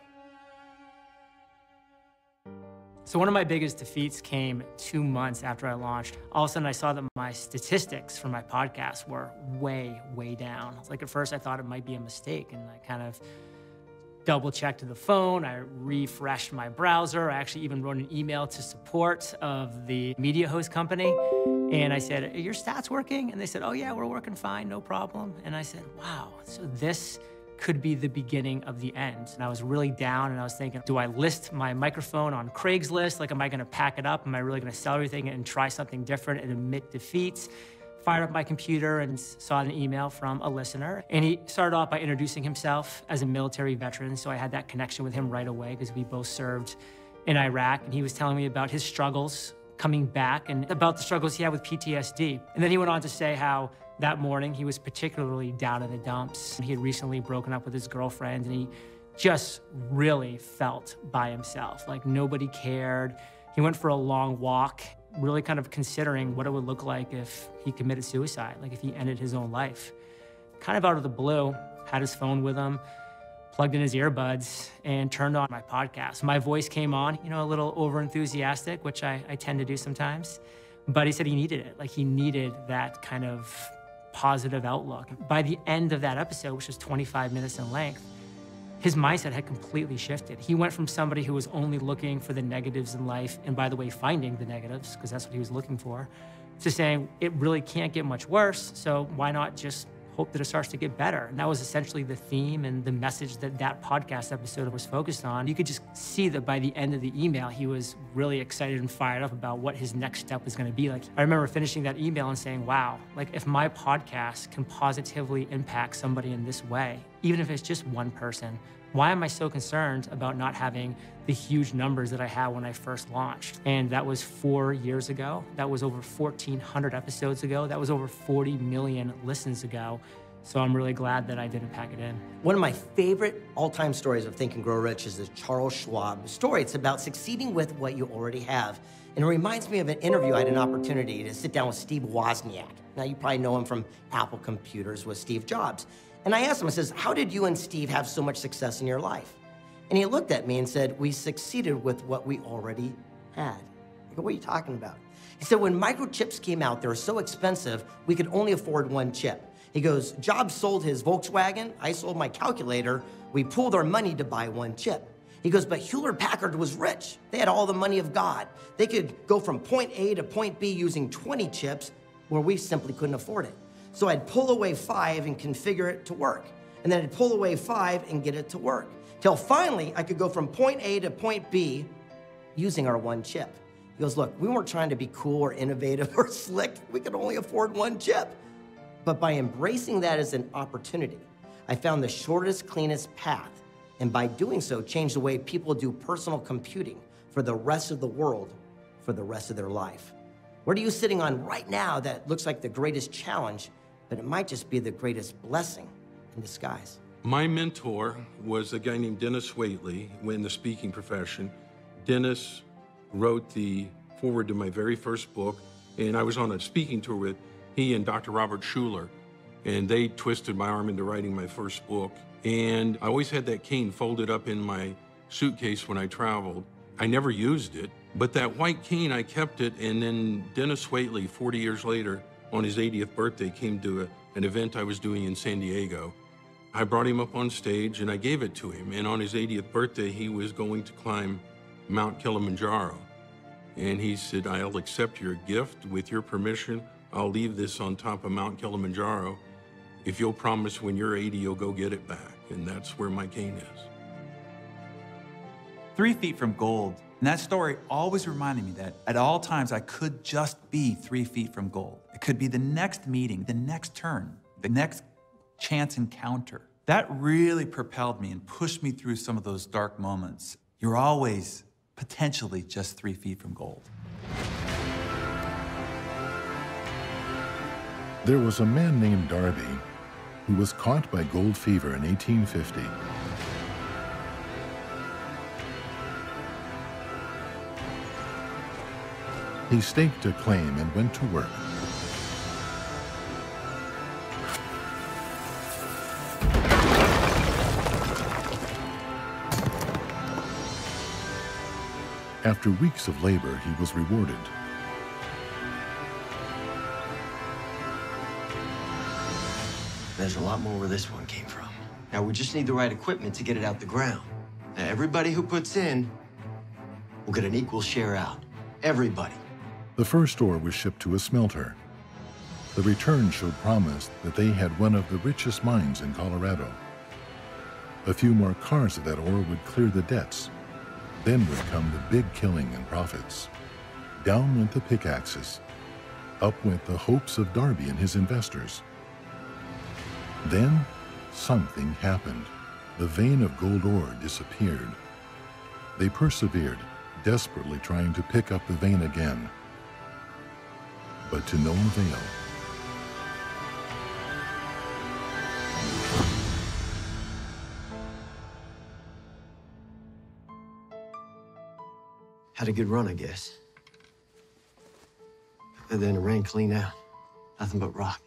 So one of my biggest defeats came 2 months after I launched. All of a sudden I saw that my statistics for my podcast were way, way down. Like at first I thought it might be a mistake, and I kind of double checked the phone, I refreshed my browser, I actually even wrote an email to support of the media host company, and I said, "Are your stats working?" And they said, "Oh yeah, we're working fine, no problem." And I said, wow, so this could be the beginning of the end. And I was really down, and I was thinking, do I list my microphone on Craigslist? Like, am I gonna pack it up? Am I really gonna sell everything and try something different and admit defeats? Fired up my computer and saw an email from a listener. And he started off by introducing himself as a military veteran. So I had that connection with him right away because we both served in Iraq. And he was telling me about his struggles coming back and about the struggles he had with PTSD. And then he went on to say how that morning he was particularly down in the dumps. He had recently broken up with his girlfriend, and he just really felt by himself, like nobody cared. He went for a long walk, really kind of considering what it would look like if he committed suicide, like if he ended his own life. Kind of out of the blue, had his phone with him, plugged in his earbuds, and turned on my podcast. My voice came on, you know, a little over-enthusiastic, which I tend to do sometimes, but he said he needed it. Like, he needed that kind of positive outlook. By the end of that episode, which was 25 minutes in length, his mindset had completely shifted. He went from somebody who was only looking for the negatives in life, and by the way, finding the negatives, because that's what he was looking for, to saying it really can't get much worse, so why not just hope that it starts to get better? And that was essentially the theme and the message that that podcast episode was focused on. You could just see that by the end of the email, he was really excited and fired up about what his next step was gonna be. Like, I remember finishing that email and saying, wow, like if my podcast can positively impact somebody in this way, even if it's just one person, why am I so concerned about not having the huge numbers that I had when I first launched? And that was 4 years ago. That was over 1,400 episodes ago. That was over 40 million listens ago. So I'm really glad that I didn't pack it in. One of my favorite all-time stories of Think and Grow Rich is the Charles Schwab story. It's about succeeding with what you already have. And it reminds me of an interview. I had an opportunity to sit down with Steve Wozniak. Now, you probably know him from Apple Computers with Steve Jobs. And I asked him, I says, how did you and Steve have so much success in your life? And he looked at me and said, we succeeded with what we already had. I go, what are you talking about? He said, when microchips came out, they were so expensive, we could only afford one chip. He goes, Jobs sold his Volkswagen, I sold my calculator, we pooled our money to buy one chip. He goes, but Hewlett-Packard was rich. They had all the money of God. They could go from point A to point B using 20 chips, where we simply couldn't afford it. So I'd pull away 5 and configure it to work. And then I'd pull away 5 and get it to work. Till finally, I could go from point A to point B using our one chip. He goes, look, we weren't trying to be cool or innovative or slick. We could only afford one chip. But by embracing that as an opportunity, I found the shortest, cleanest path. And by doing so, changed the way people do personal computing for the rest of the world, for the rest of their life. What are you sitting on right now that looks like the greatest challenge, but it might just be the greatest blessing in disguise? My mentor was a guy named Dennis Waitley in the speaking profession. Dennis wrote the foreword to my very first book, and I was on a speaking tour with he and Dr. Robert Schuller, and they twisted my arm into writing my first book. And I always had that cane folded up in my suitcase when I traveled. I never used it, but that white cane, I kept it, and then Dennis Waitley, 40 years later, on his 80th birthday, came to an event I was doing in San Diego. I brought him up on stage and I gave it to him, and on his 80th birthday, he was going to climb Mount Kilimanjaro. And he said, I'll accept your gift. With your permission, I'll leave this on top of Mount Kilimanjaro. If you'll promise when you're 80, you'll go get it back. And that's where my cane is. 3 feet from gold. And that story always reminded me that at all times I could just be 3 feet from gold. It could be the next meeting, the next turn, the next chance encounter. That really propelled me and pushed me through some of those dark moments. You're always potentially just 3 feet from gold. There was a man named Darby who was caught by gold fever in 1850. He staked a claim and went to work. After weeks of labor, he was rewarded. There's a lot more where this one came from. Now, we just need the right equipment to get it out the ground. Now, everybody who puts in will get an equal share out. Everybody. The first ore was shipped to a smelter. The return showed promise that they had one of the richest mines in Colorado. A few more cars of that ore would clear the debts. Then would come the big killing and profits. Down went the pickaxes. Up went the hopes of Darby and his investors. Then something happened. The vein of gold ore disappeared. They persevered, desperately trying to pick up the vein again. But to no avail. Had a good run, I guess. And then it ran clean out. Nothing but rock.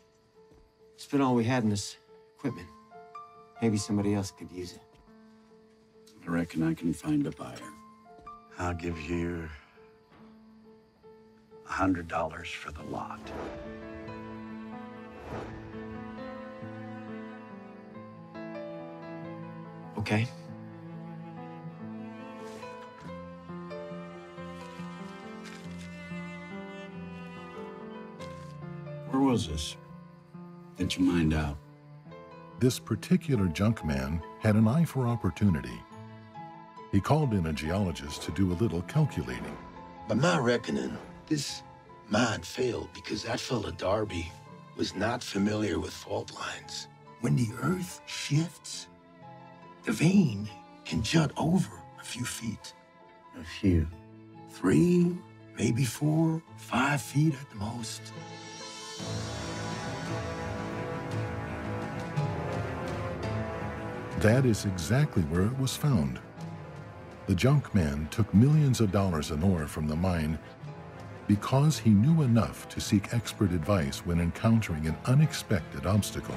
Spent all we had in this equipment. Maybe somebody else could use it. I reckon I can find a buyer. I'll give you $100 for the lot. Okay. Where was this? Get your mind out. This particular junk man had an eye for opportunity. He called in a geologist to do a little calculating. By my reckoning, this mine failed because that fella Darby was not familiar with fault lines. When the earth shifts, the vein can jut over a few feet. A few. 3, maybe 4, 5 feet at the most. That is exactly where it was found. The junk man took millions of dollars in ore from the mine because he knew enough to seek expert advice when encountering an unexpected obstacle.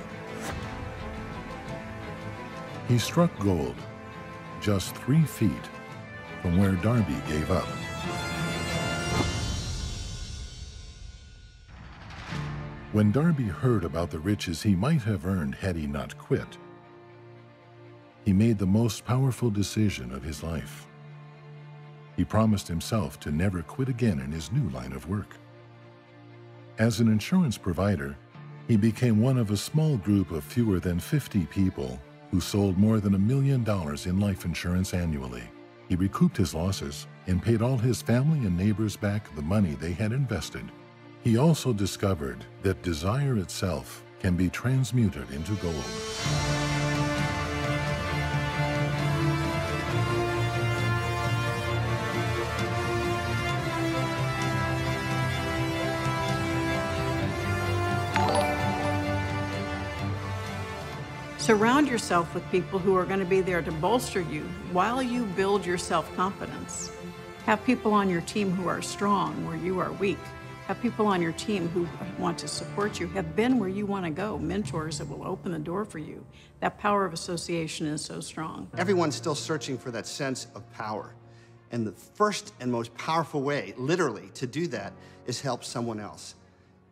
He struck gold just 3 feet from where Darby gave up. When Darby heard about the riches he might have earned had he not quit, he made the most powerful decision of his life. He promised himself to never quit again in his new line of work. As an insurance provider, he became one of a small group of fewer than 50 people who sold more than $1 million in life insurance annually. He recouped his losses and paid all his family and neighbors back the money they had invested. He also discovered that desire itself can be transmuted into gold. Surround yourself with people who are going to be there to bolster you while you build your self-confidence. Have people on your team who are strong where you are weak. Have people on your team who want to support you, have been where you want to go, mentors that will open the door for you. That power of association is so strong. Everyone's still searching for that sense of power. And the first and most powerful way, literally, to do that is help someone else.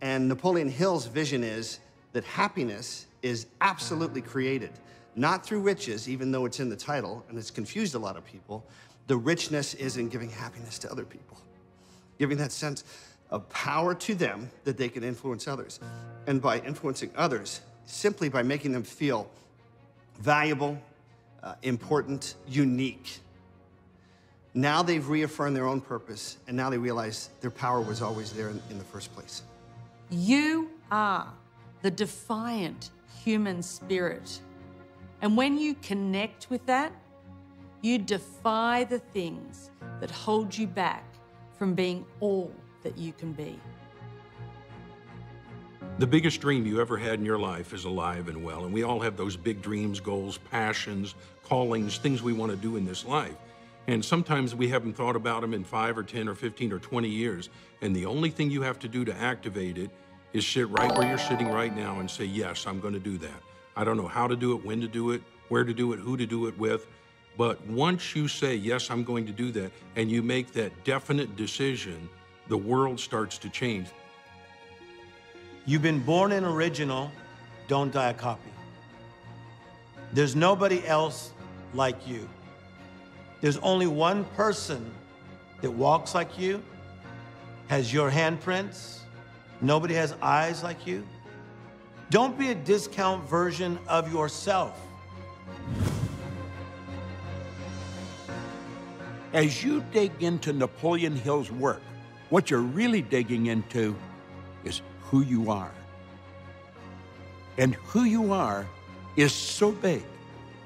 And Napoleon Hill's vision is that happiness is absolutely created, not through riches, even though it's in the title, and it's confused a lot of people. The richness is in giving happiness to other people, giving that sense of power to them that they can influence others. And by influencing others, simply by making them feel valuable, important, unique. Now they've reaffirmed their own purpose, and now they realize their power was always there in the first place. You are the defiant human spirit. And when you connect with that, you defy the things that hold you back from being all that you can be. The biggest dream you ever had in your life is alive and well, and we all have those big dreams, goals, passions, callings, things we want to do in this life. And sometimes we haven't thought about them in 5 or 10 or 15 or 20 years, and the only thing you have to do to activate it is sit right where you're sitting right now and say, yes, I'm going to do that. I don't know how to do it, when to do it, where to do it, who to do it with, but once you say, yes, I'm going to do that, and you make that definite decision, the world starts to change. You've been born an original, don't die a copy. There's nobody else like you. There's only one person that walks like you, has your handprints. Nobody has eyes like you. Don't be a discount version of yourself. As you dig into Napoleon Hill's work, what you're really digging into is who you are. And who you are is so big.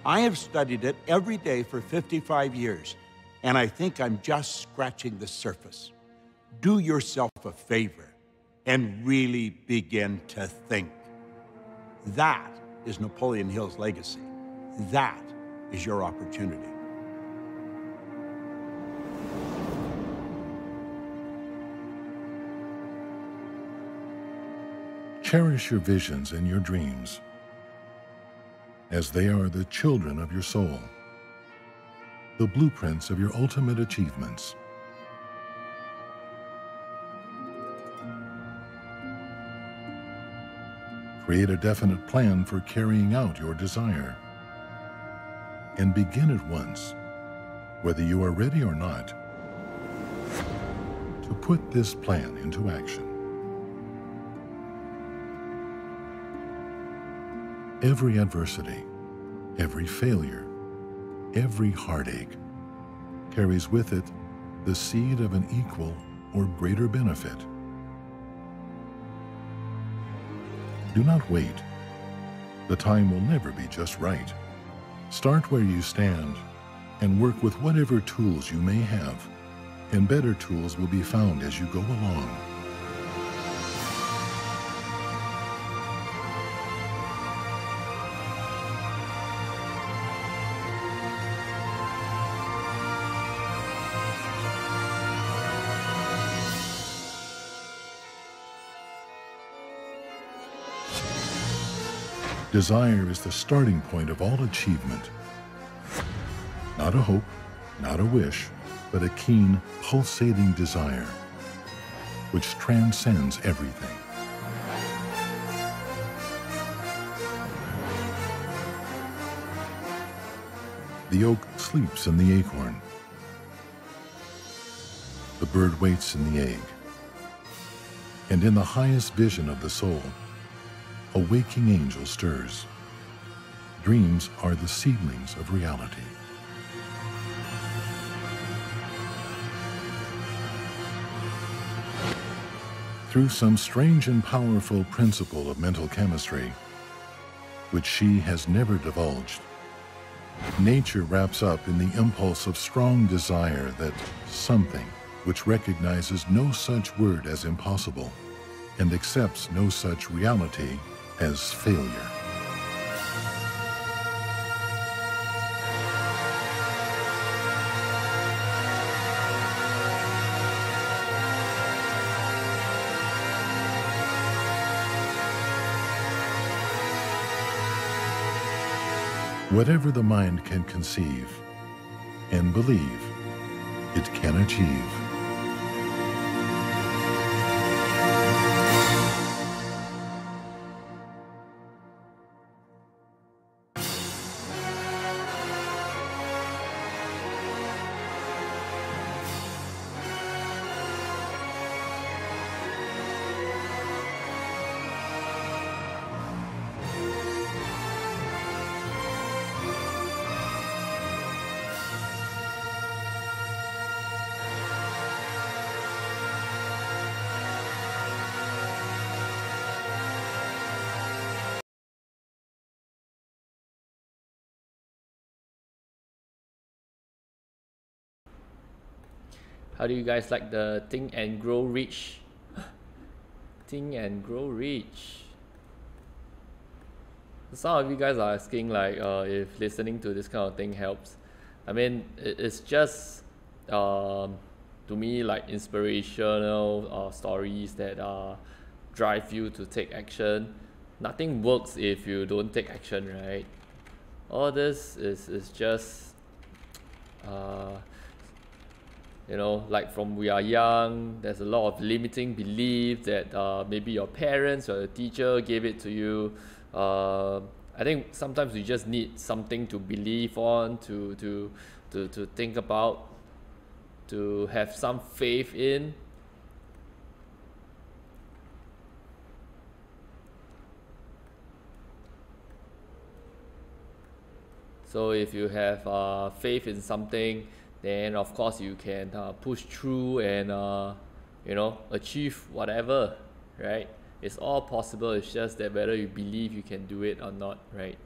I have studied it every day for 55 years, and I think I'm just scratching the surface. Do yourself a favor and really begin to think. That is Napoleon Hill's legacy. That is your opportunity. Cherish your visions and your dreams, as they are the children of your soul, the blueprints of your ultimate achievements. Create a definite plan for carrying out your desire, and begin at once, whether you are ready or not, to put this plan into action. Every adversity, every failure, every heartache carries with it the seed of an equal or greater benefit. Do not wait. The time will never be just right. Start where you stand and work with whatever tools you may have, and better tools will be found as you go along. Desire is the starting point of all achievement. Not a hope, not a wish, but a keen, pulsating desire, which transcends everything. The oak sleeps in the acorn. The bird waits in the egg. And in the highest vision of the soul, a waking angel stirs. Dreams are the seedlings of reality. Through some strange and powerful principle of mental chemistry, which she has never divulged, nature wraps up in the impulse of strong desire that something which recognizes no such word as impossible and accepts no such reality as failure. Whatever the mind can conceive and believe, it can achieve. How do you guys like the Think and Grow Rich? Think and Grow Rich. Some of you guys are asking like if listening to this kind of thing helps. I mean, it's just to me like inspirational stories that drive you to take action. Nothing works if you don't take action, right? All this is just you know, like from we are young, there's a lot of limiting beliefs that maybe your parents or your teacher gave it to you. I think sometimes we just need something to believe on, to think about, to have some faith in. So if you have faith in something, then of course you can push through and you know, achieve whatever, right? It's all possible. It's just that whether you believe you can do it or not, right?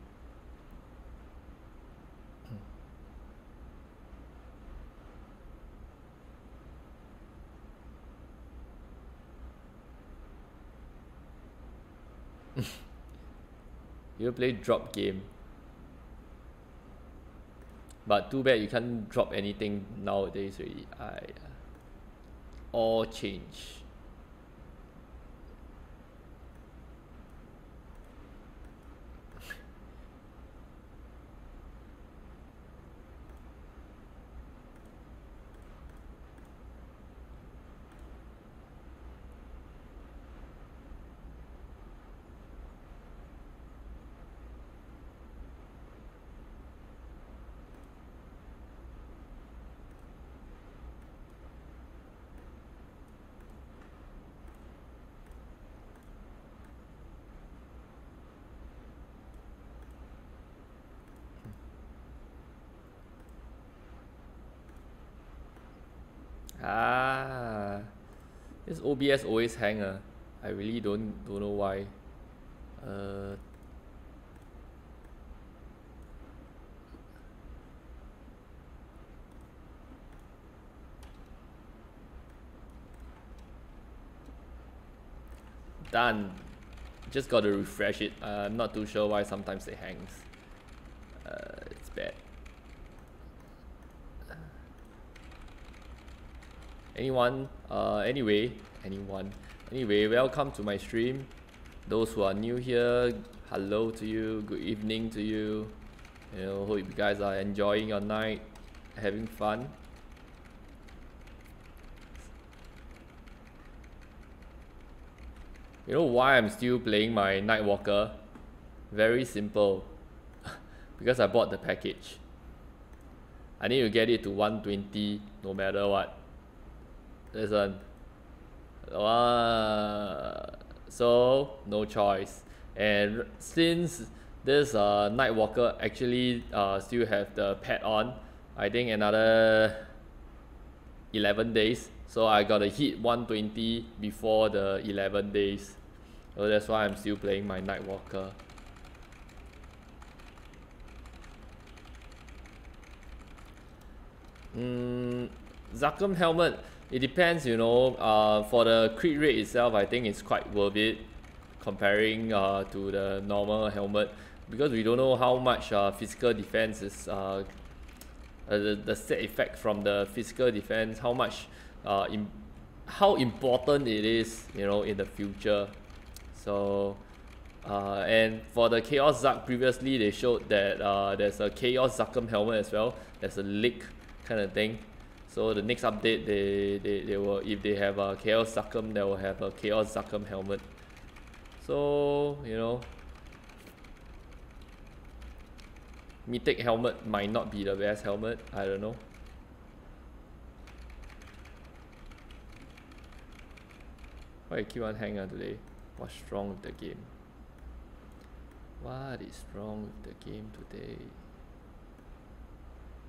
You play drop game. But too bad you can't drop anything nowadays already. All change. This OBS always hang. I really don't know why. Done. Just gotta refresh it. I'm not too sure why sometimes it hangs. It's bad. Anyway, welcome to my stream. Those who are new here, hello to you, good evening to you. You know, hope you guys are enjoying your night, having fun. You know why I'm still playing my Nightwalker? Very simple. Because I bought the package. I need to get it to 120 no matter what. Listen. So no choice. And since this Nightwalker actually still have the pad on, I think another 11 days. So I gotta hit 120 before the 11 days. So that's why I'm still playing my Nightwalker. Zakum helmet, it depends, you know. For the crit rate itself, I think it's quite worth it comparing to the normal helmet, because we don't know how much physical defense is the set effect from the physical defense, how much how important it is, you know, in the future. So And for the Chaos Zuck, previously they showed that there's a Chaos Zuckum helmet as well. There's a lick kind of thing. So the next update, they will, if they have a Chaos Zuckum, they will have a Chaos Zuckum helmet. So, you know, Mythic helmet might not be the best helmet, I don't know. Why you keep on hanging today? What's wrong with the game? What is wrong with the game today?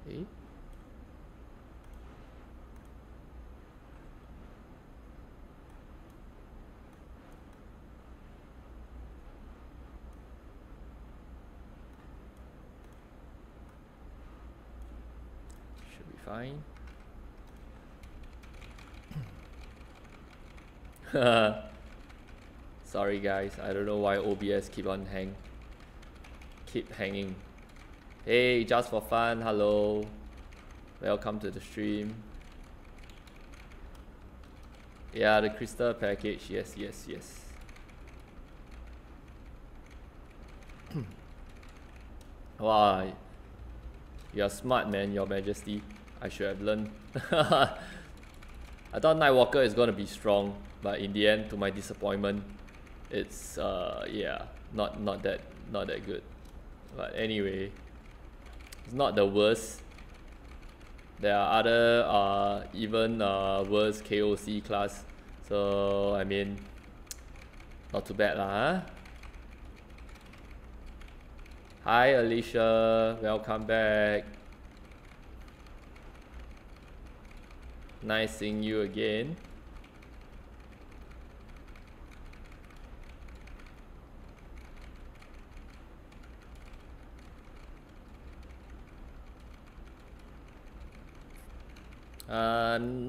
Eh? Should be fine. Sorry guys, I don't know why OBS keep hanging. Hey, just for fun, hello. Welcome to the stream. Yeah, the crystal package, yes. Wow, you're smart, man, Your Majesty. I should have learned. I thought Nightwalker is gonna be strong, but in the end, to my disappointment, it's yeah, not that good. But anyway, it's not the worst. There are other even worse KOC class. So I mean, not too bad lah, huh? Hi Alicia, welcome back. Nice seeing you again.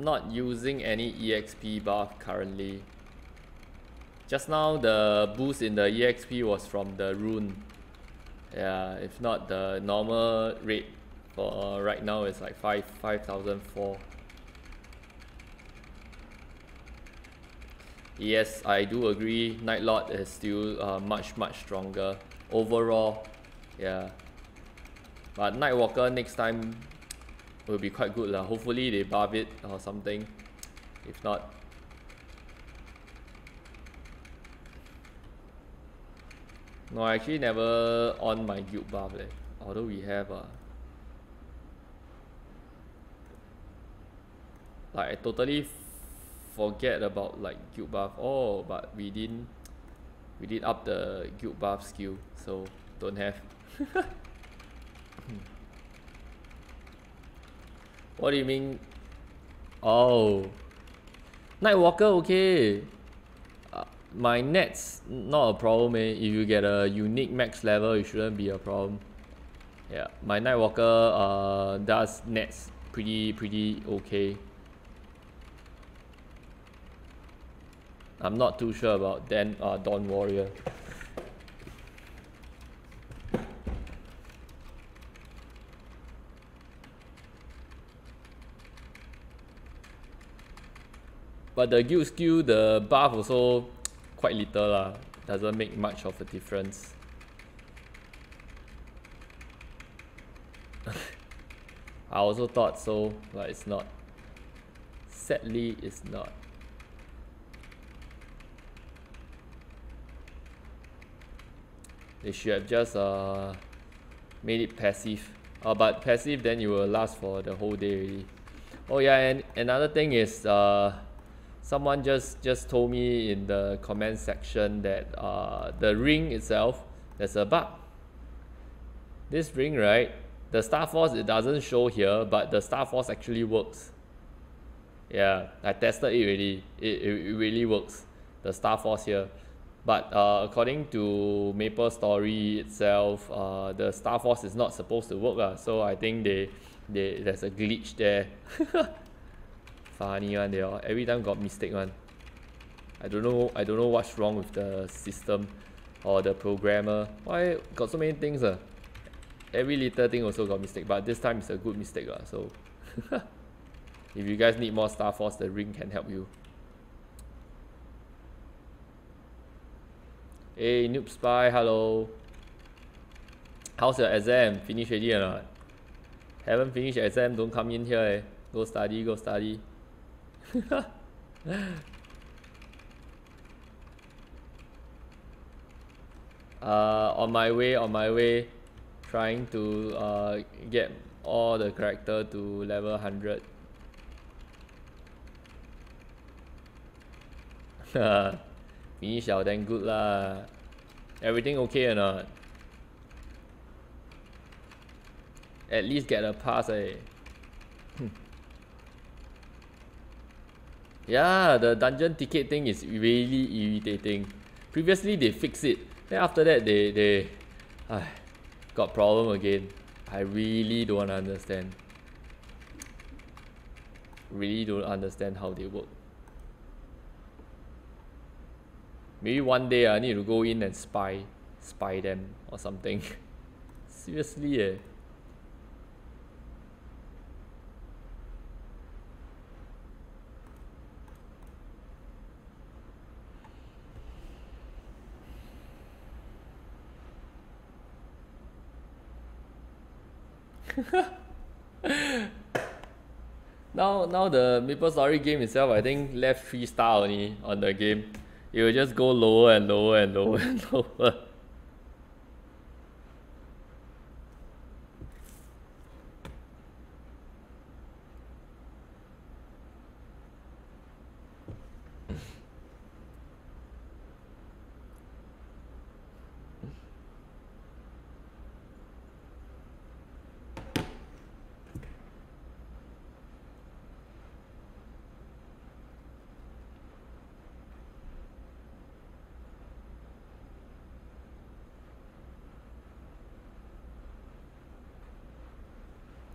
Not using any EXP buff currently. Just now the boost in the EXP was from the rune. Yeah, if not the normal rate for right now is like 5,004. Yes, I do agree. Nightlord is still much stronger overall. Yeah, but Nightwalker next time will be quite good lah. Hopefully they buff it or something. If not, no, I actually never on my guild buff leh. Although we have like I totally forget about like guild buff. Oh, but we did up the guild buff skill, so don't have. What do you mean? Oh, Nightwalker, okay. My nets not a problem, eh. If you get a unique max level, it shouldn't be a problem. Yeah, my Nightwalker does nets pretty okay. I'm not too sure about Dawn Warrior. But the guild skill, the buff also quite little lah. Doesn't make much of a difference. I also thought so, but it's not. Sadly, it's not. They should have just made it passive. But passive, then you will last for the whole day already. Oh yeah, and another thing is someone just told me in the comment section that the ring itself, there's a bug. This ring, right? The Star Force, it doesn't show here, but the Star Force actually works. Yeah, I tested it already. It really works. The Star Force here. But according to Maple Story itself, the Star Force is not supposed to work. So I think there's a glitch there. Funny one, they all every time got mistake one. I don't know what's wrong with the system or the programmer. Why got so many things? Every little thing also got mistake, but this time it's a good mistake. So if you guys need more Star Force, the ring can help you. Hey, Noob Spy, hello. How's your exam? Finish already or not? Haven't finished exam, don't come in here. Eh? Go study, go study. On my way, trying to get all the character to level 100. Finish liao then good lah. Everything okay or not? At least get a pass, eh. Yeah, the dungeon ticket thing is really irritating. Previously they fixed it, then after that they got problem again. I really don't understand. Really don't understand how they work. Maybe one day I need to go in and spy them or something. Seriously, eh. Now the MapleStory game itself, I think left 3 star only on the game. It will just go lower and lower and lower and lower.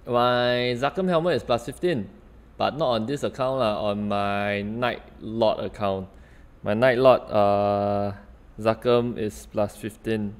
My Zakum helmet is plus 15, but not on this account lah, on my Night Lord account. My Night Lord Zakum is plus 15.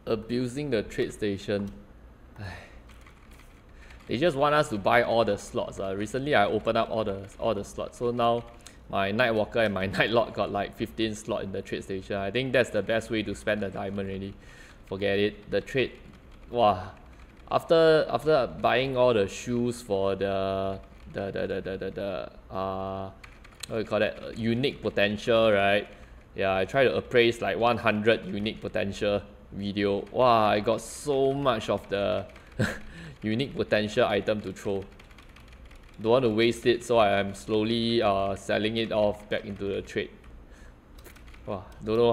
Abusing the trade station. They just want us to buy all the slots. Recently I opened up all the slots, so now my Nightwalker and my Night Lord got like 15 slots in the trade station. I think that's the best way to spend the diamond really. Forget it. The trade, wow. After buying all the shoes for the what do you call that? Unique potential, right? Yeah, I try to appraise like 100 unique potential video. Wow, I got so much of the unique potential item to throw. Don't want to waste it, so I am slowly selling it off back into the trade. Wow, don't know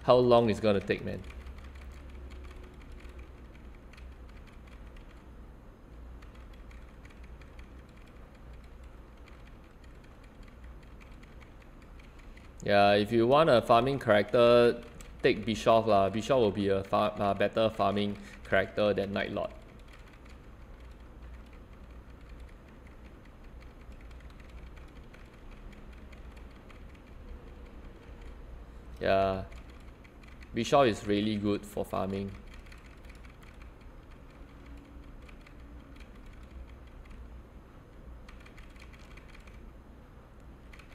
how long it's gonna take, man. Yeah, if you want a farming character, take Bischoff lah. Bischoff will be a better farming character than Night Lord. Yeah, Bischoff is really good for farming.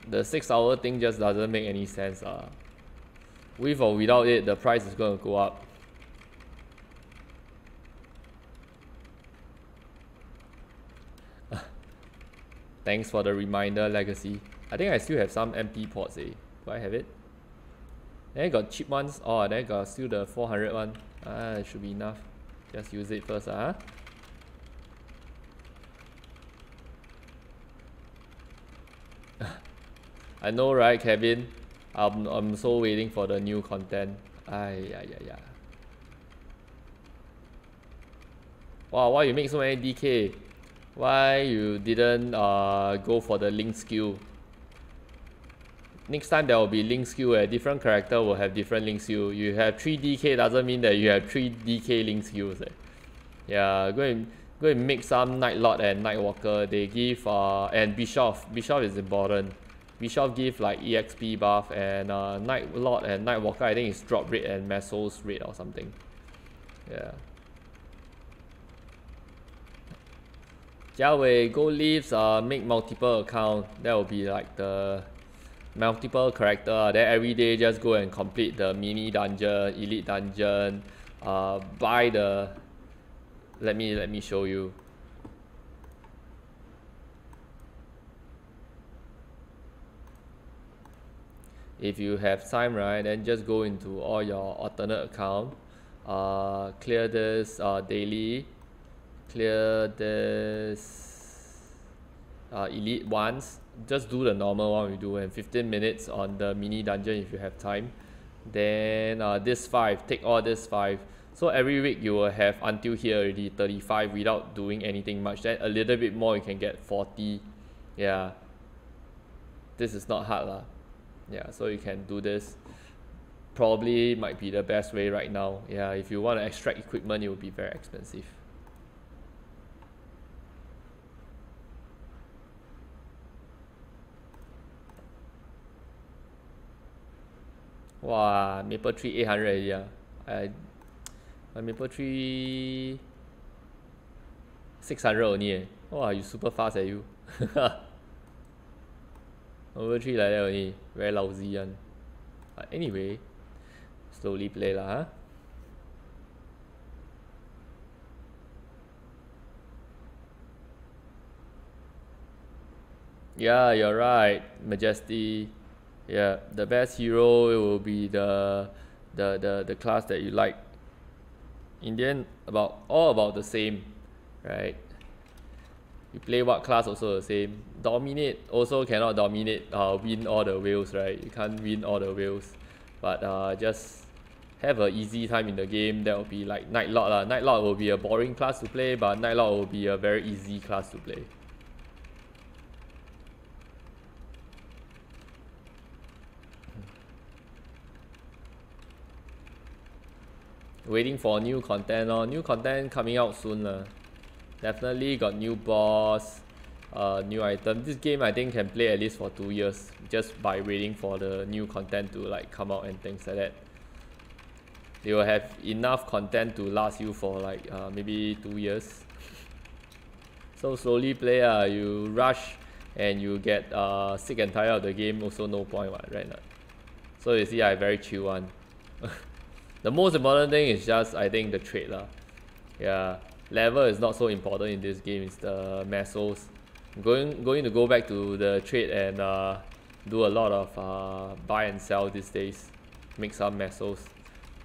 The 6-hour thing just doesn't make any sense. With or without it, the price is going to go up. Thanks for the reminder, Legacy. I think I still have some empty pots. Do I have it? Then I got cheap ones. Oh, then I got still the 400 one. It should be enough. Just use it first. I know, right, Kevin? I'm so waiting for the new content. Yeah. Wow, why you make so many DK? Why you didn't go for the link skill? Next time there will be link skill where different character will have different link skill. You have 3 DK doesn't mean that you have 3 DK link skills. Yeah, go and make some Night Lord and Night Walker. They give and Bishop is important. Bishop give like EXP buff, and Night Lord and Night Walker I think is drop rate and Messos rate or something. Yeah. Jiawei, go leaves, make multiple account. That will be like the multiple character. Then every day just go and complete the mini dungeon, elite dungeon. Buy the. Let me show you. If you have time, right, then just go into all your alternate account. Clear this daily. Clear this elite ones. Just do the normal one we do, and 15 minutes on the mini dungeon if you have time. Then this 5, take all this 5. So every week you will have until here already 35 without doing anything much. Then a little bit more you can get 40. Yeah, this is not hard lah. Yeah, so you can do this. Probably might be the best way right now. Yeah, if you want to extract equipment, it will be very expensive. Wow, Maple Tree 800 already. Maple Tree 600 only. Wow, you super fast at you. Maple Tree like that only. Very lousy one. Anyway, slowly play lah, huh? Yeah, you're right, Majesty. Yeah, the best hero will be the class that you like. In the end, all about the same, right? You play what class also the same. Dominate also cannot dominate, win all the whales, right? You can't win all the whales. But just have an easy time in the game. That will be like Night Lord lah. Night Lord will be a boring class to play, but Night Lord will be a very easy class to play. Waiting for new content. New content coming out soon. Definitely got new boss, new item. This game I think can play at least for 2 years just by waiting for the new content to like come out and things like that. They will have enough content to last you for like maybe 2 years. So slowly play. You rush and you get sick and tired of the game. Also no point, right? So you see, I very chill one. The most important thing is just, I think, the trade lah. Yeah, level is not so important in this game. It's the Messos. I'm going to go back to the trade and do a lot of buy and sell these days. Make some Messos.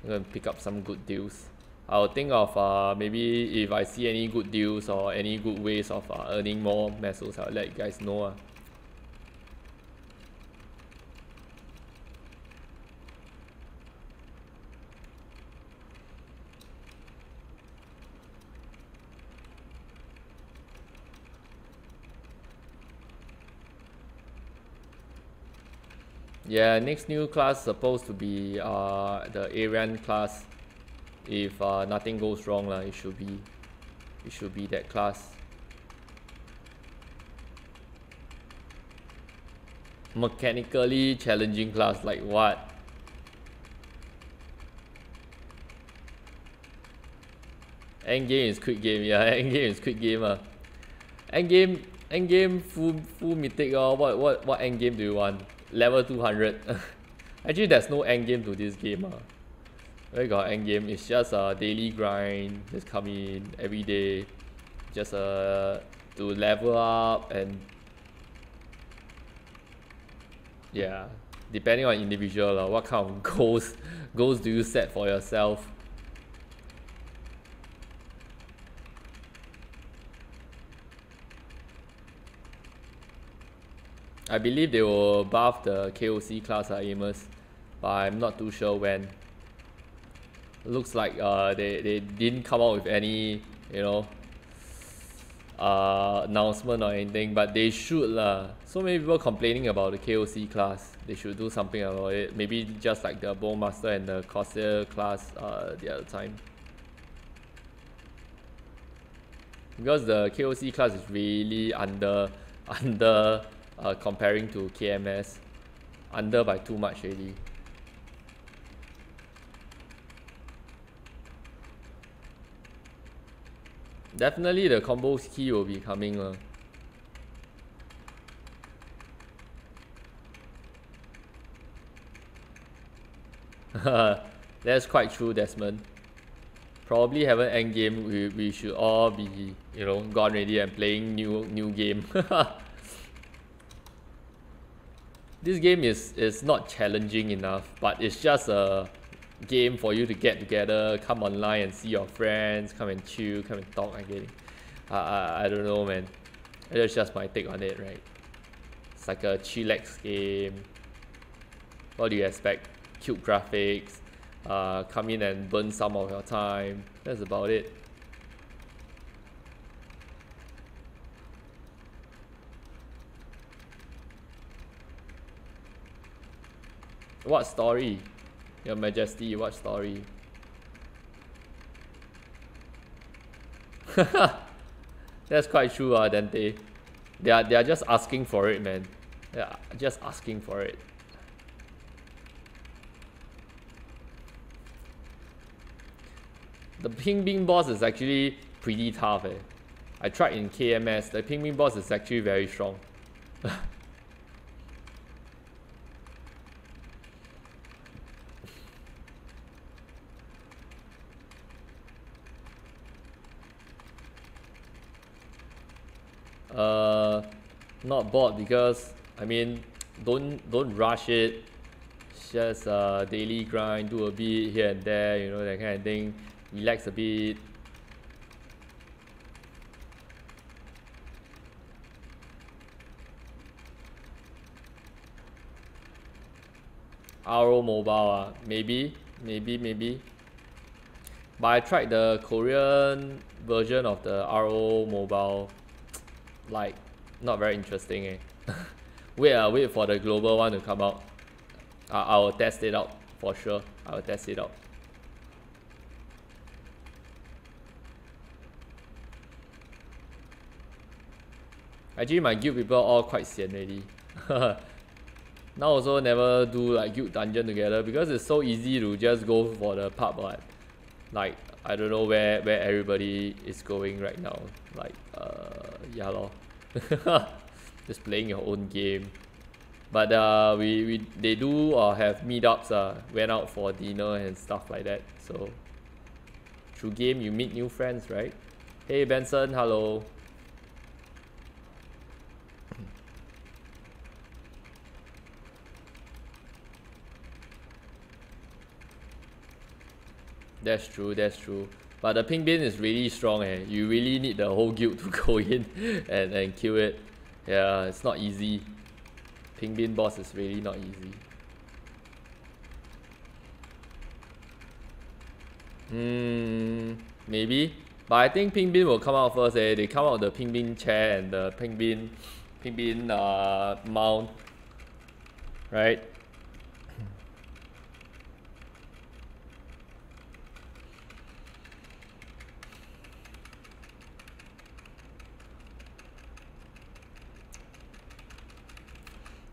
I'm going to pick up some good deals. I'll think of maybe if I see any good deals or any good ways of earning more Messos, I'll let you guys know. Yeah, next new class supposed to be the Aryan class. If nothing goes wrong, it should be that class. Mechanically challenging class, like what? Endgame is quick game. Yeah, endgame is quick game. Endgame full mythic. What endgame do you want? Level 200. Actually, there's no endgame to this game. Where you got endgame? It's just a daily grind. Just come in every day, just to level up, and yeah, depending on individual, what kind of goals do you set for yourself? I believe they will buff the KOC class Amos, but I'm not too sure when. Looks like they didn't come out with any you know, announcement or anything, but they should lah. So many people complaining about the KOC class. They should do something about it. Maybe just like the Bowmaster and the Corsair class the other time. Because the KOC class is really under comparing to KMS. Under by too much already. Definitely the combo key will be coming. That's quite true, Desmond. Probably haven't endgame. We should all be, you know, gone already and playing new game. This game is not challenging enough, but it's just a game for you to get together, come online and see your friends, come and chill, come and talk. I don't know, man. That's just my take on it, right? It's like a chillax game. What do you expect? Cute graphics, come in and burn some of your time. That's about it. What story? Your Majesty, what story? That's quite true, Dante. They are just asking for it, man. They are just asking for it. The ping bean boss is actually pretty tough. I tried in KMS. The ping bean boss is actually very strong. Not bored because I mean don't rush it. It's just daily grind, do a bit here and there, you know, that kind of thing. Relax a bit. RO mobile, maybe. But I tried the Korean version of the RO mobile. Like, not very interesting. Wait for the global one to come out. I will test it out for sure. I will test it out. Actually, my guild people all quite sian already. Now also never do like guild dungeon together because it's so easy to just go for the pub. Like I don't know where everybody is going right now. Like yeah lor. Just playing your own game. But they do have meetups. Went out for dinner and stuff like that. So through game you meet new friends, right? Hey Benson, hello. That's true. But the ping bin is really strong. You really need the whole guild to go in and kill it. Yeah, it's not easy. Ping bin boss is really not easy. Maybe. But I think ping bin will come out first. They come out the ping bin chair and the ping bin mount. Right?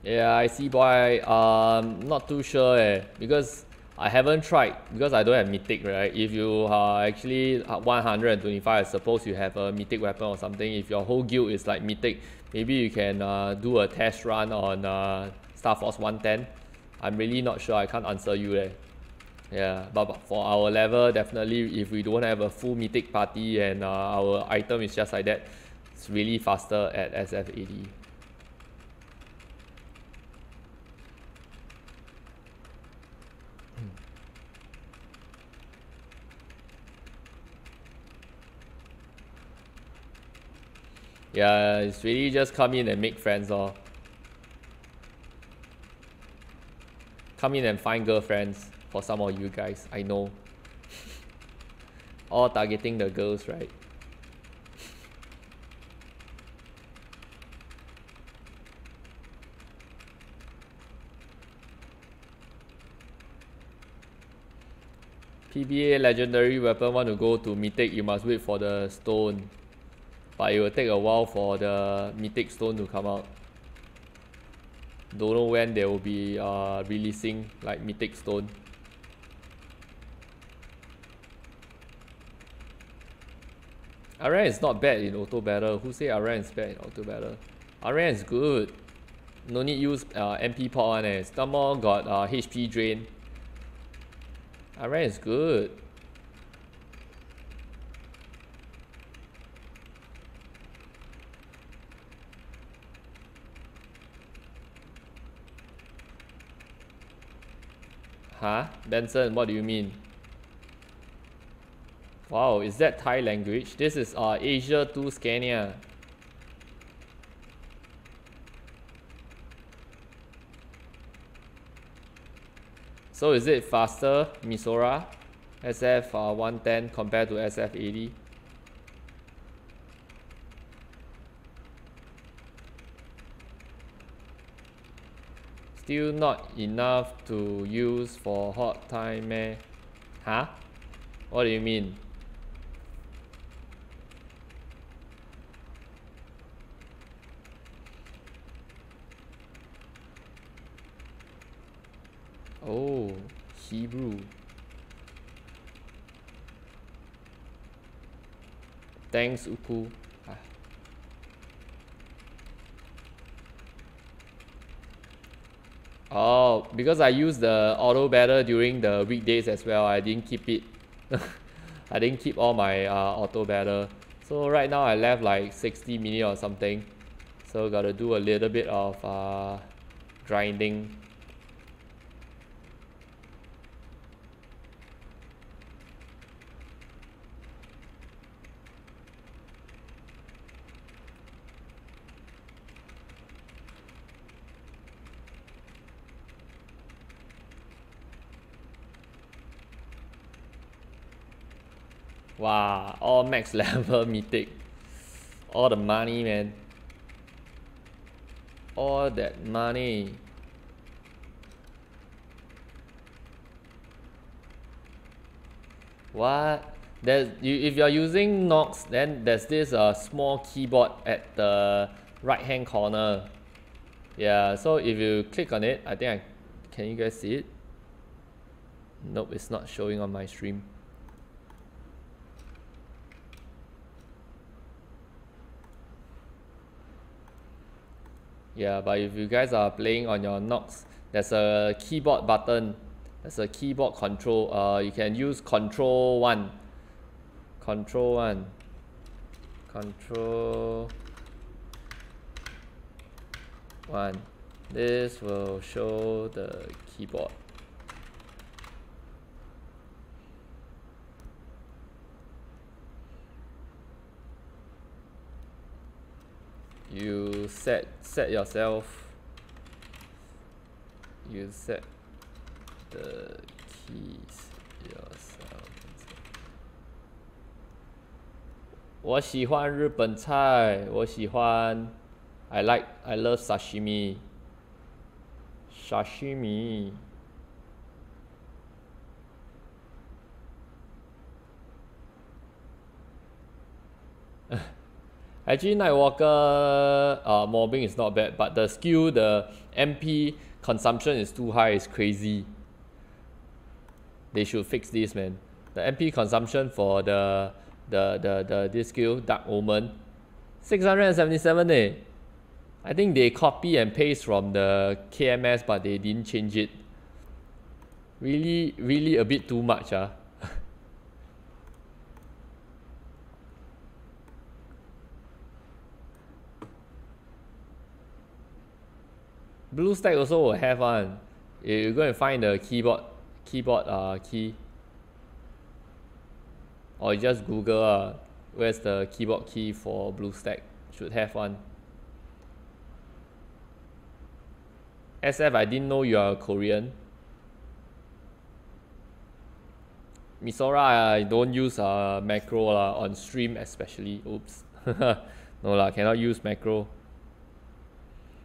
Yeah, I see, boy. Not too sure because I haven't tried because I don't have mythic, right? If you are actually 125, I suppose you have a mythic weapon or something. If your whole guild is like mythic, maybe you can do a test run on Star Force 110. I'm really not sure. I can't answer you there. Yeah, but for our level, definitely if we don't have a full mythic party and our item is just like that, it's really faster at SF80. Yeah, it's really just come in and make friends or come in and find girlfriends for some of you guys. I know. All targeting the girls, right? PBA legendary weapon want to go to Mythic, you must wait for the stone. But it will take a while for the Mythic stone to come out. Don't know when they will be releasing like Mythic stone. Aran is not bad in auto battle. Who say Aran is bad in auto battle? Aran is good. No need use MP pot one eh. Some more got HP drain. Aran is good. Huh? Benson, what do you mean? Wow, is that Thai language? This is Asia 2 Scania. So is it faster, Misora? SF 110 compared to SF 80? Still not enough to use for hot time, eh? Huh? What do you mean? Oh, Hebrew. Thanks, Uku. Oh, because I use the auto battle during the weekdays as well. I didn't keep it. I didn't keep all my auto battle. So right now I left like 60 minutes or something. So gotta do a little bit of grinding. Wow, all max level mythic. All the money, man. All that money. What? If you're using Nox, then there's this small keyboard at the right hand corner. Yeah, so if you click on it, I think can you guys see it? Nope, it's not showing on my stream. Yeah, but if you guys are playing on your Nox, there's a keyboard button. There's a keyboard control. You can use control 1. Control 1. Control 1. This will show the keyboard. You set yourself. You set the keys yourself. 我喜欢日本菜，我喜欢 I love sashimi. Sashimi. Actually, Nightwalker mobbing is not bad, but the skill, the MP consumption is too high. It's crazy. They should fix this, man. The MP consumption for this skill, Dark Omen, 677 eh. I think they copy and paste from the KMS, but they didn't change it. Really a bit too much, ah. BlueStack also will have one. You go and find the keyboard key, or you just Google where's the keyboard key for BlueStack. Should have one. SF, I didn't know you are Korean. Misora, I don't use macro on stream especially. Oops. No lah, cannot use macro.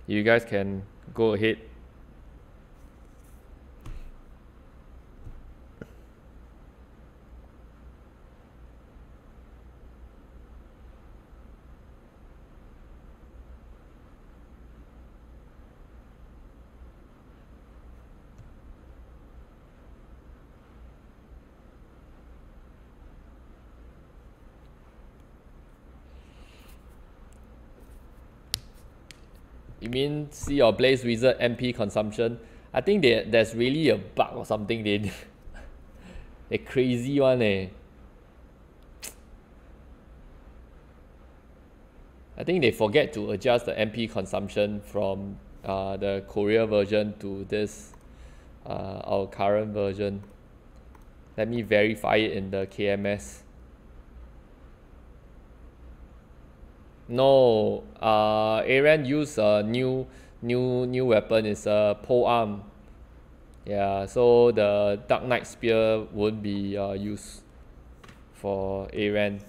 You guys can go ahead. You mean see your Blaze Wizard MP consumption? I think there's really a bug or something. They crazy one eh. I think they forget to adjust the MP consumption from the Korea version to this our current version. Let me verify it in the KMS. No, Aaron used a new weapon. It's a pole arm. Yeah, so the Dark Knight Spear won't be used for Aaron.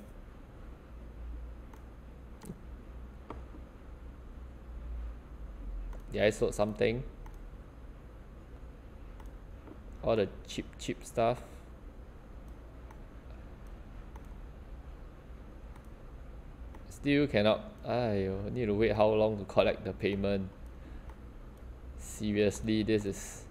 Did I sold something? All the cheap stuff. Still cannot. Ayo, need to wait how long to collect the payment. Seriously, this is.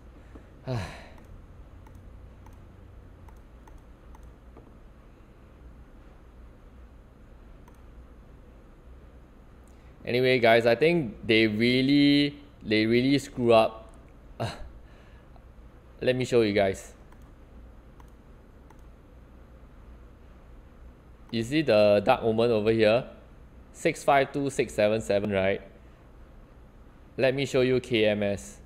Anyway, guys, I think they really screw up. Let me show you guys. You see the Dark Omen over here? 652677, right? Let me show you KMS.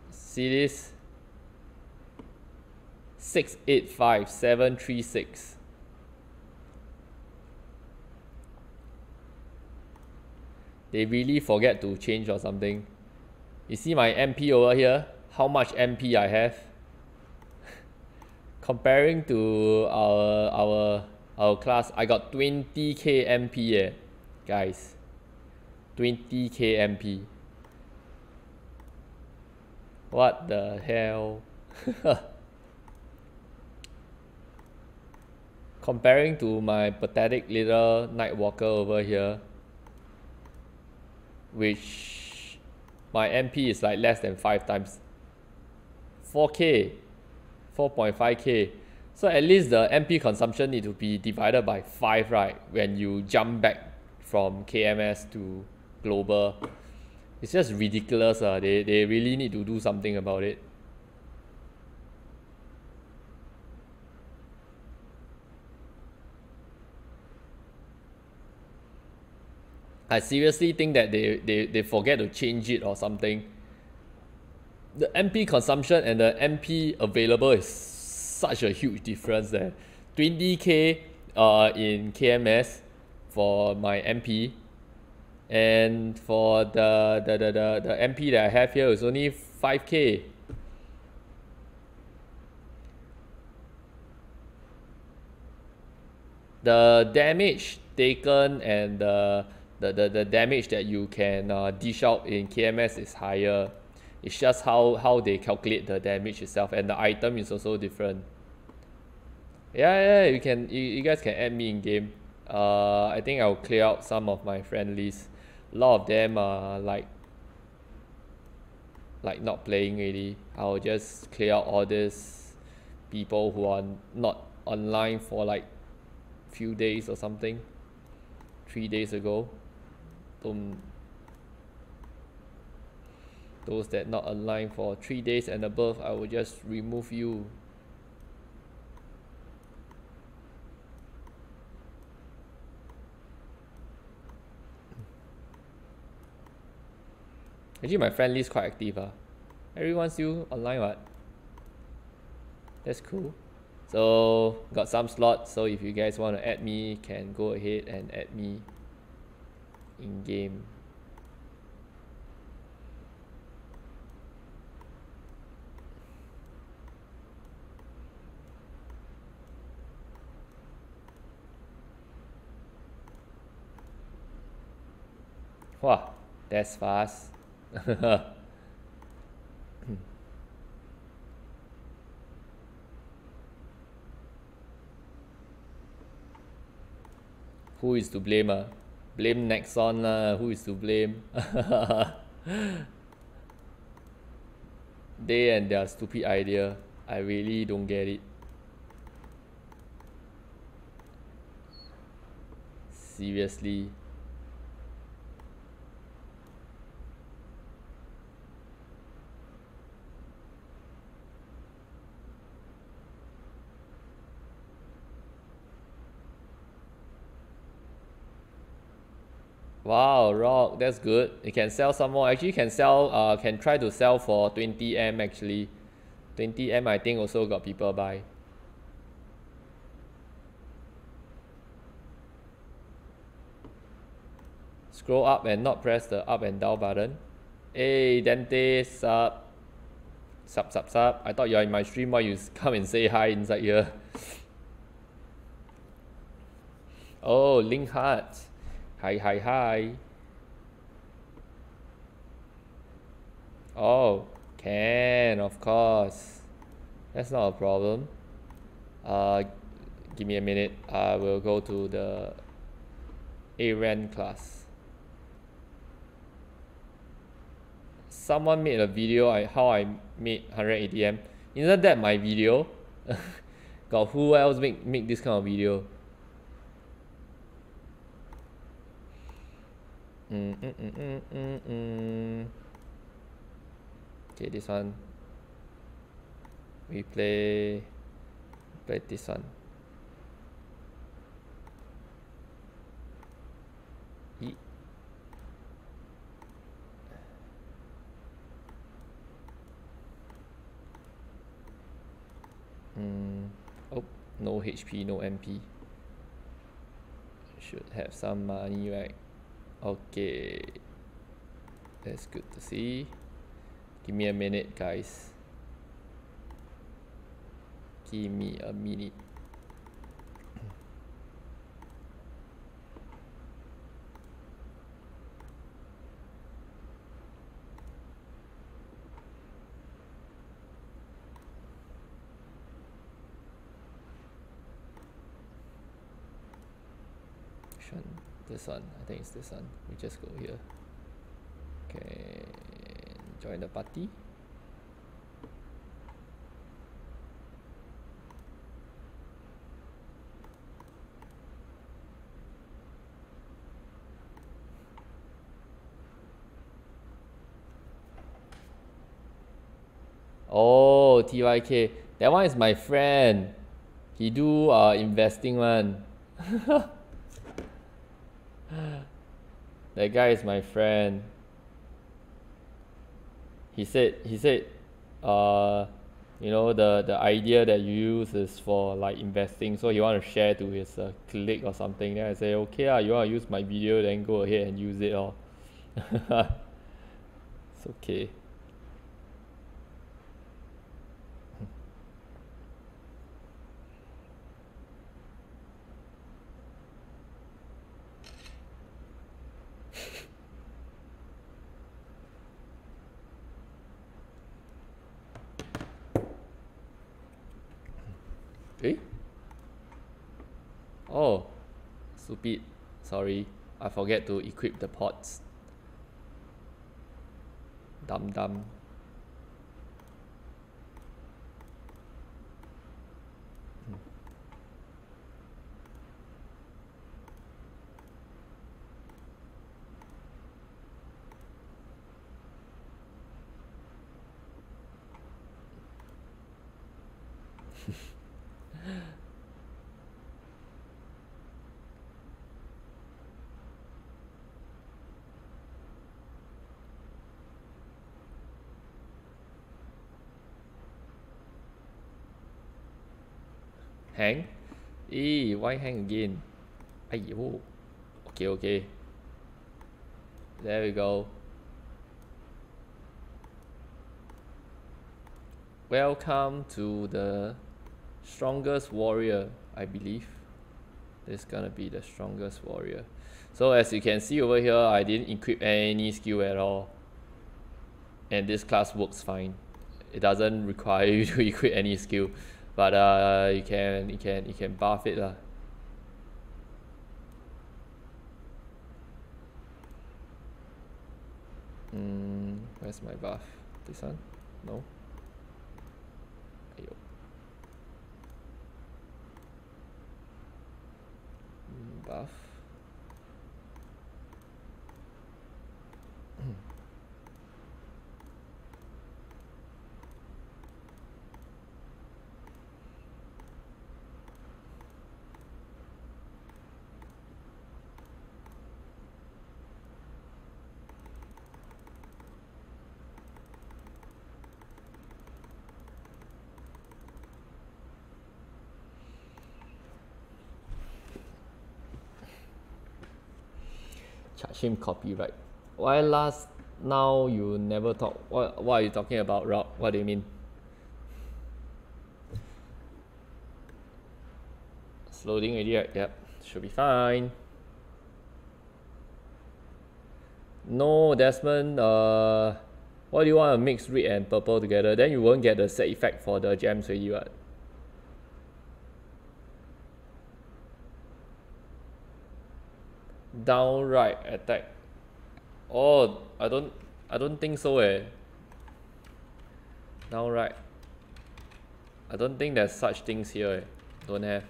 See this? 685736. They really forget to change or something. You see my MP over here? How much MP I have? Comparing to our class, I got 20k MP eh, guys. 20k MP. What the hell? Comparing to my pathetic little Nightwalker over here, which my MP is like less than 5 times. 4k. 4.5k. So at least the MP consumption need to be divided by 5, right? When you jump back from KMS to global. It's just ridiculous. They really need to do something about it. I seriously think that they forget to change it or something. The MP consumption and the MP available is such a huge difference there. 20k in KMS for my MP, and for the MP that I have here is only 5k. The damage taken and the damage that you can dish out in KMS is higher. It's just how they calculate the damage itself, and the item is also different. Yeah, you guys can add me in game. I think I'll clear out some of my friend list. A lot of them are like not playing already. I'll just clear out all these people who are not online for like few days or something. 3 days ago. Those that not online for 3 days and above, I will just remove you. Actually, my friend list quite active. Everyone's still online, what? That's cool. So got some slots, so if you guys want to add me, can go ahead and add me in game. Wow, that's fast. Who is to blame? Blame Nexon lah. Who is to blame? They and their stupid idea. I really don't get it. Seriously. Wow, rock, that's good. You can sell some more. Actually, can sell, can try to sell for 20M actually. 20M I think also got people buy. Scroll up and not press the up and down button. Hey, Dante, sub. Sub. I thought you're in my stream. Why you come and say hi inside here? Oh, link heart. Hi. Oh, can, of course. That's not a problem. Give me a minute. I will go to the AREN class. Someone made a video how I made 100 ATM. Isn't that my video? God, who else make this kind of video? Okay, this one. We play this one. Oh, no HP, no MP. Should have some money, right? Okay, that's good to see. Give me a minute, guys. Give me a minute. This one, I think it's this one. We just go here. Okay, join the party. Oh, TYK, that one is my friend. He do investing one. That guy is my friend. He said, you know, the idea that you use is for like investing, so he want to share to his colleague or something. Then I say, okay, you want to use my video, then go ahead and use it all. It's okay. Eh? Oh, stupid. Sorry, I forget to equip the pots. Dumb. Hang? Why hang again? Aiyo. Okay. There we go. Welcome to the strongest warrior, I believe. This is gonna be the strongest warrior. So as you can see over here, I didn't equip any skill at all. And this class works fine. It doesn't require you to equip any skill. But you can buff it lah. Where's my buff? This one? No. Ayo. Buff. Charge him copyright. Why last now you never talk? What are you talking about, Rob? What do you mean? It's loading already, right? Yep, should be fine. No, Desmond, what do you want to mix red and purple together? Then you won't get the set effect for the gems already, right? Downright attack. Oh, I don't think so Downright. I don't think there's such things here Don't have.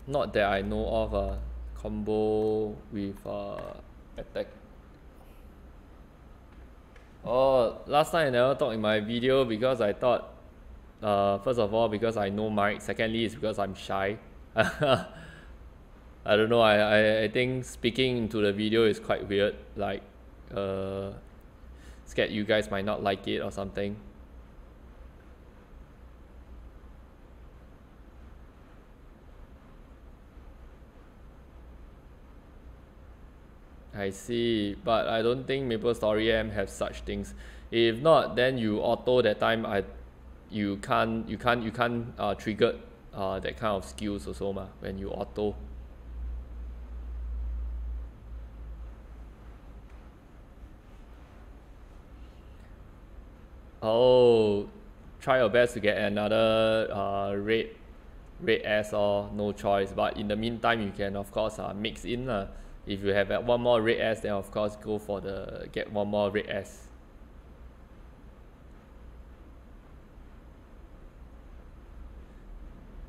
Not that I know of a combo with attack. Oh, last time I never talked in my video because I thought, first of all, because I know Mike. Secondly, it's because I'm shy. I don't know. I think speaking into the video is quite weird. Like, scared you guys might not like it or something. I see, but I don't think MapleStory M have such things. If not, then you auto that time. You can't trigger that kind of skills also ma when you auto. Oh, try your best to get another red S or no choice. But in the meantime, you can of course mix in. If you have one more red S, then of course go for get one more red S.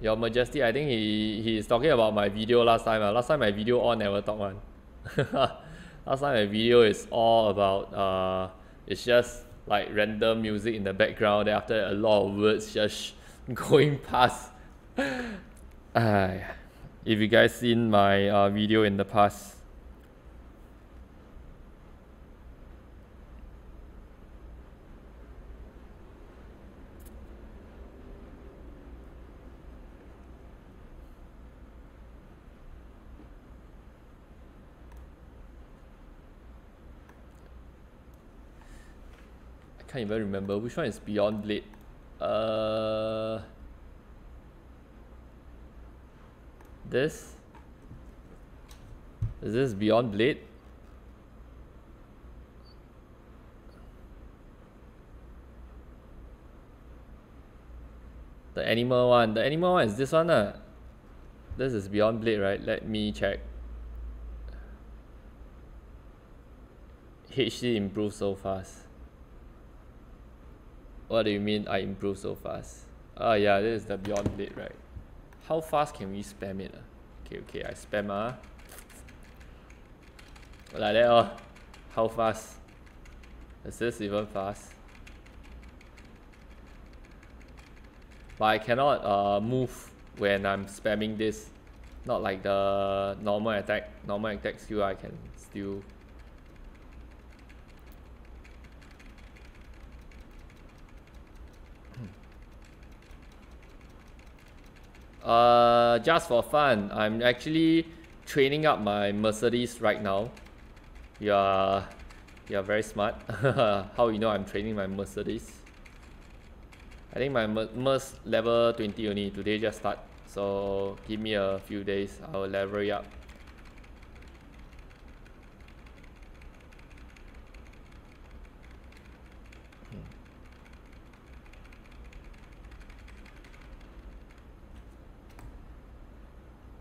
Your Majesty, I think he is talking about my video last time. Last time my video all never talk one. Last time my video is all about it's just like random music in the background. Then after a lot of words just going past. If you guys seen my video in the past. I can't even remember which one is Beyond Blade. This is this Beyond Blade? The animal one. The animal one is this one. This is Beyond Blade, right? Let me check. HD improved so fast. What do you mean I improve so fast? Oh yeah, this is the Beyond Blade, right? How fast can we spam it? Okay, I spam like that. How fast? Is this even fast? But I cannot move when I'm spamming this. Not like the normal attack. Normal attack skill I can still. Just for fun, I'm actually training up my Mercedes right now. You're very smart. How you know I'm training my Mercedes? I think my Merc level 20 only. Today just start. So give me a few days, I'll level it up.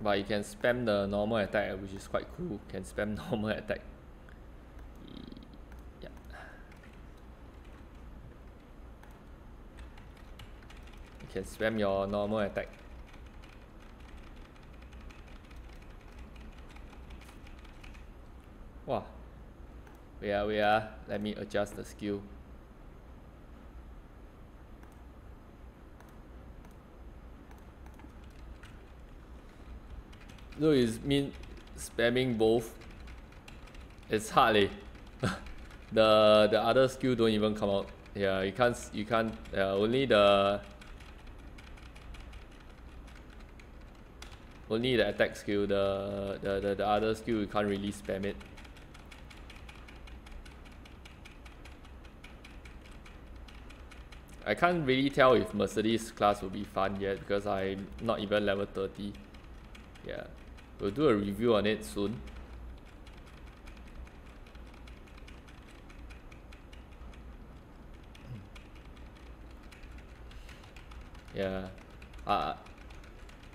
But you can spam the normal attack, which is quite cool. Can spam normal attack. Yeah. You can spam your normal attack. Wow. Wait, let me adjust the skill. So it means spamming both. It's hardly. The other skill don't even come out. Yeah, you can't only the attack skill, the other skill you can't really spam it. I can't really tell if Mercedes class will be fun yet because I'm not even level 30. Yeah, we'll do a review on it soon. Yeah,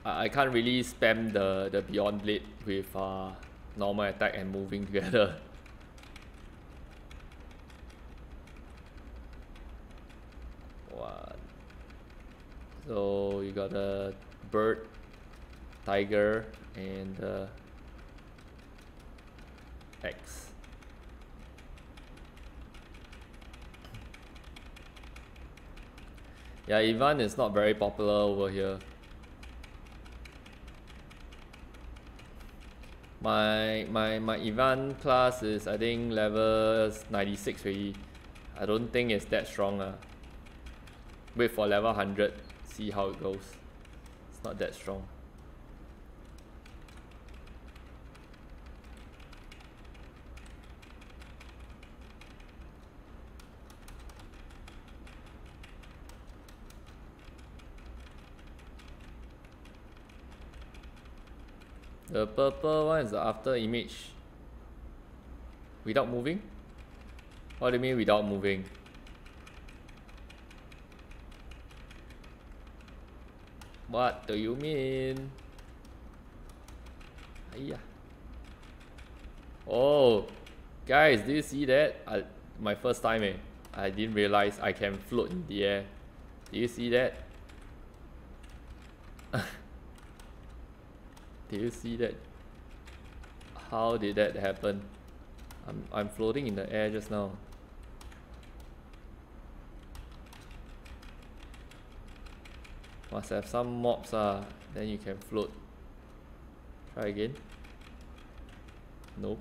I can't really spam the Beyond Blade with normal attack and moving together. One. So you got a bird, tiger, and X. Yeah, Ivan is not very popular over here. My Ivan class is I think level 96 already. I don't think it's that strong. Wait for level 100, see how it goes. It's not that strong. The purple one is the after image. Without moving? What do you mean without moving? What do you mean? Yeah. Oh, guys, do you see that? My first time, I didn't realize I can float in the air. Do you see that? Did you see that? How did that happen? I'm floating in the air just now. Must have some mobs, then you can float. Try again. Nope.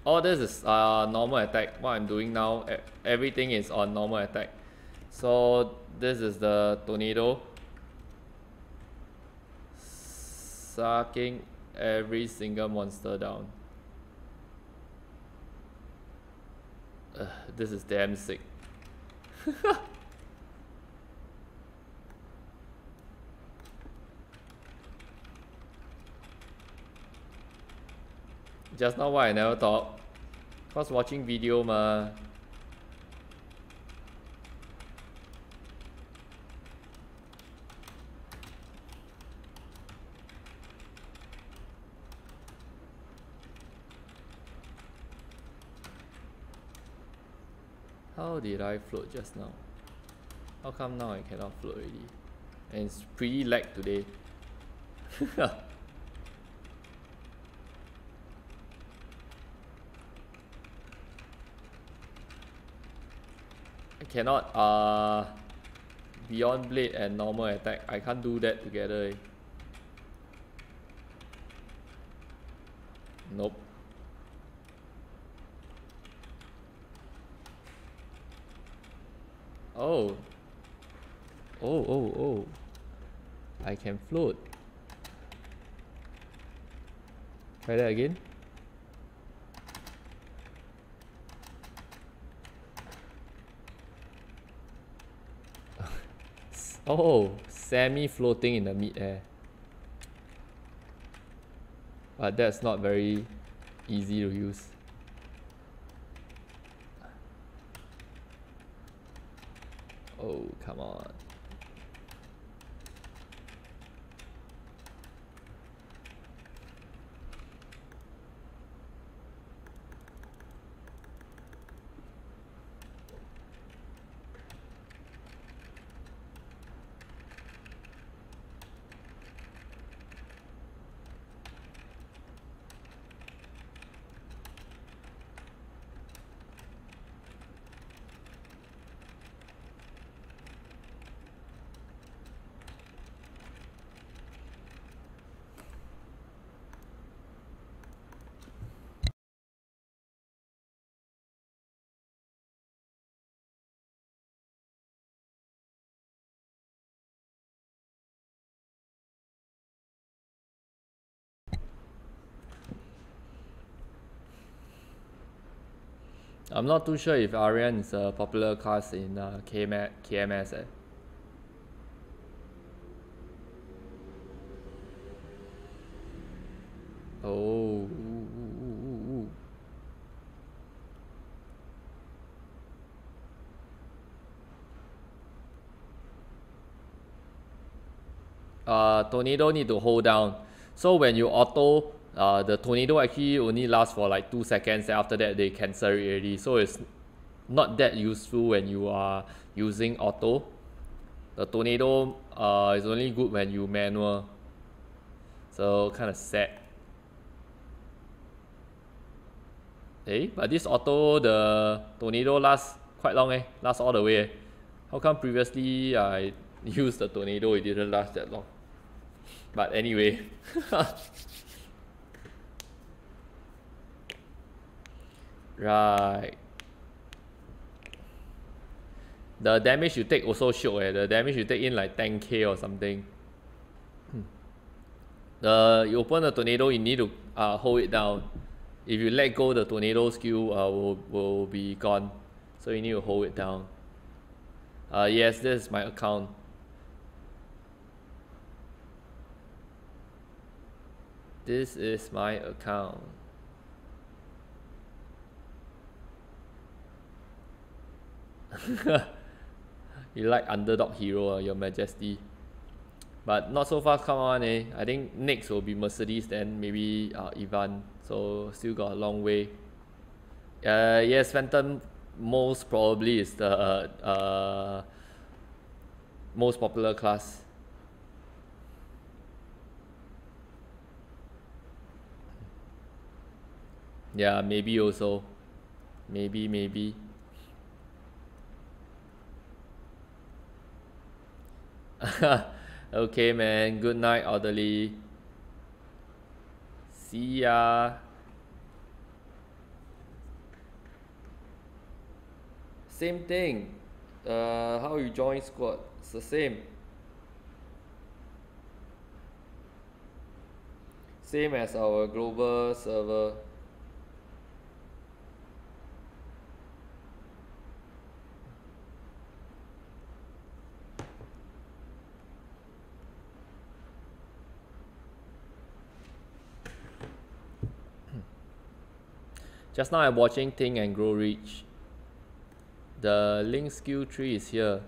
All this is normal attack. What I'm doing now, everything is on normal attack. So this is the tornado. Sucking every single monster down. This is damn sick. Just now why I never thought. Cause watching video ma. How did I float just now? How come now I cannot float already? And it's pretty lag today. I cannot Beyond Blade and normal attack. I can't do that together. Nope. Oh. Oh. I can float. Try that again. Oh, semi-floating in the mid-air. But that's not very easy to use. Oh, come on. I'm not too sure if Arian is a popular class in KMS. Oh. Tornado need to hold down. So when you auto, the tornado actually only lasts for like 2 seconds. After that, they cancel it already. So it's not that useful when you are using auto. The tornado is only good when you manual. So kind of sad. Hey, but this auto, the tornado lasts quite long lasts all the way How come previously I used the tornado, it didn't last that long? But anyway. Right. The damage you take also shiok The damage you take in like 10k or something. You open the tornado, you need to hold it down. If you let go, the tornado skill will be gone. So you need to hold it down. Yes, this is my account. This is my account. You like underdog hero, Your Majesty. But not so far come on I think next will be Mercedes, then maybe Ivan. So still got a long way. Yes, Phantom most probably is the most popular class. Yeah, maybe also. Maybe. Okay, man. Good night, orderly. See ya. Same thing. How you join squad? It's the same. Same as our global server. Just now I'm watching Think and Grow Rich. The link skill tree is here.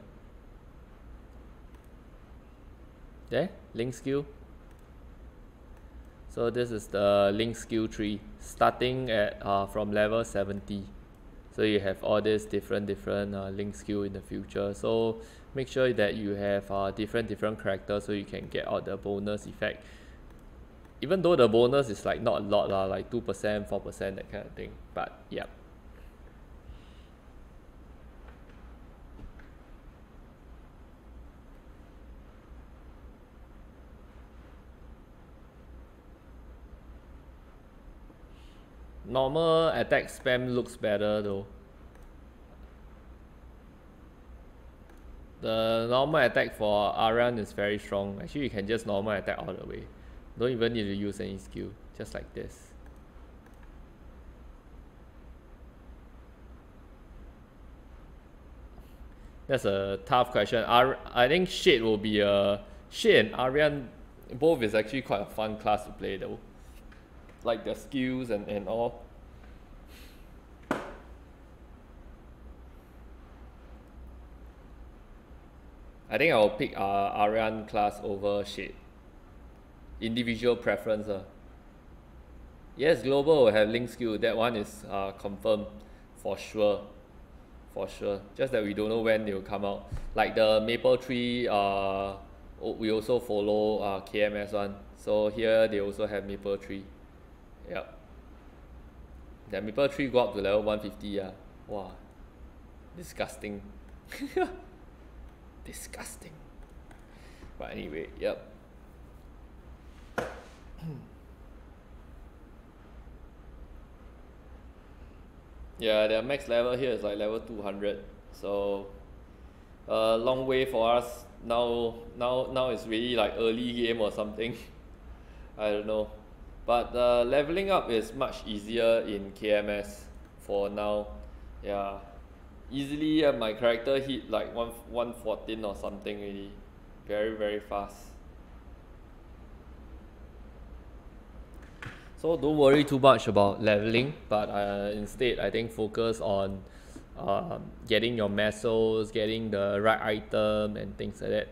There, link skill. So this is the link skill tree, starting at from level 70. So you have all these different link skill in the future. So make sure that you have different characters so you can get all the bonus effect. Even though the bonus is like not a lot like 2%, 4%, that kind of thing. But yeah. Normal attack spam looks better though. The normal attack for Arian is very strong. Actually, you can just normal attack all the way. Don't even need to use any skill, just like this. That's a tough question. I think Shade will be Shade and Arian, both is actually quite a fun class to play though. Like the skills and all. I think I will pick Arian class over Shade. Individual preference. Yes, global will have link skill. That one is confirmed for sure. Just that we don't know when they will come out. Like the Maple Tree, we also follow KMS one. So here they also have Maple Tree. Yep. The Maple Tree go up to level 150. Wow. Disgusting. Disgusting. But anyway, yep. Yeah, their max level here is like level 200. So long way for us. Now it's really like early game or something. I don't know. But leveling up is much easier in KMS for now. Yeah, easily my character hit like 114 or something really, very fast. So don't worry too much about leveling, but instead I think focus on getting your muscles, getting the right item and things like that.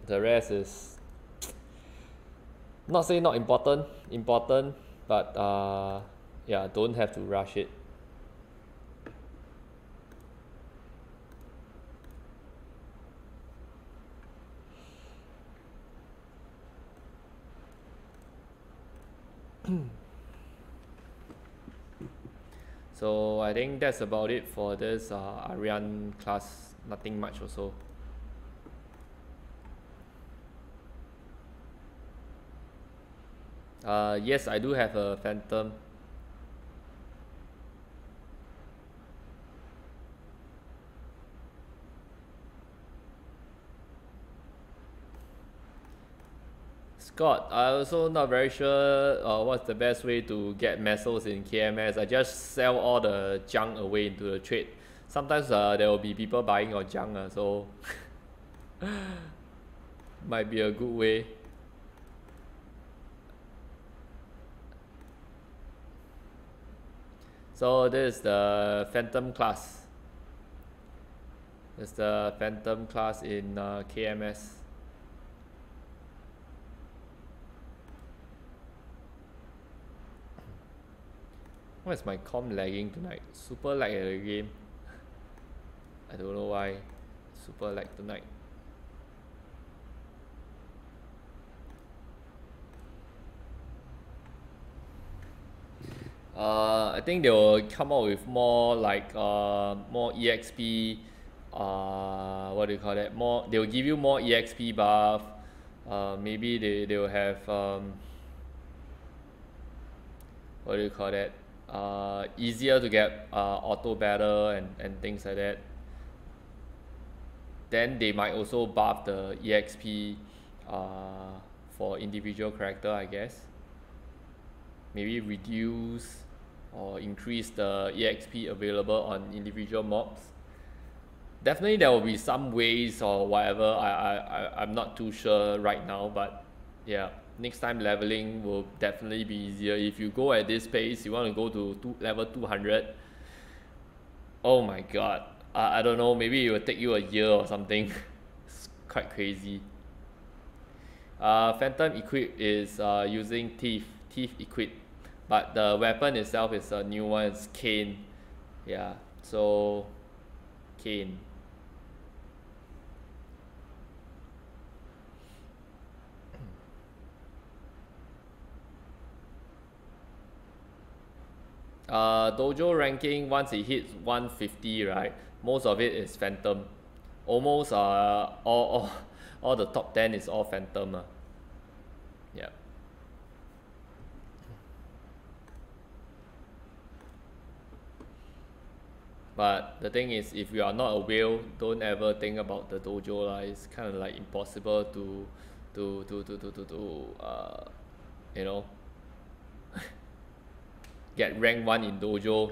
The rest is not say not important, but yeah, don't have to rush it. So I think that's about it for this Aryan class. Nothing much also. Yes, I do have a Phantom. Scott, I also not very sure what's the best way to get muscles in KMS. I just sell all the junk away into the trade. Sometimes there will be people buying your junk, so might be a good way. So this is the Phantom class. This is the Phantom class in KMS. Why is my comm lagging tonight? Super lag at the game. I don't know why. Super lag tonight. I think they will come out with more like more EXP. What do you call that? They will give you more EXP buff. Maybe they will have what do you call that? Easier to get auto battle and things like that. Then they might also buff the EXP for individual character, I guess. Maybe reduce or increase the EXP available on individual mobs. Definitely there will be some ways or whatever. I'm not too sure right now, but yeah, next time leveling will definitely be easier. If you go at this pace, you want to go to level 200. Oh my god, I don't know, maybe it will take you a year or something. It's quite crazy. Phantom equip is using Teeth equip, but the weapon itself is a new one. It's Cane. Yeah, so Cane. Dojo ranking, once it hits 150, right, most of it is Phantom. Almost all the top 10 is all Phantom. Yeah. But the thing is, if you are not a whale, don't ever think about the dojo. It's kind of like impossible to you know, get rank 1 in dojo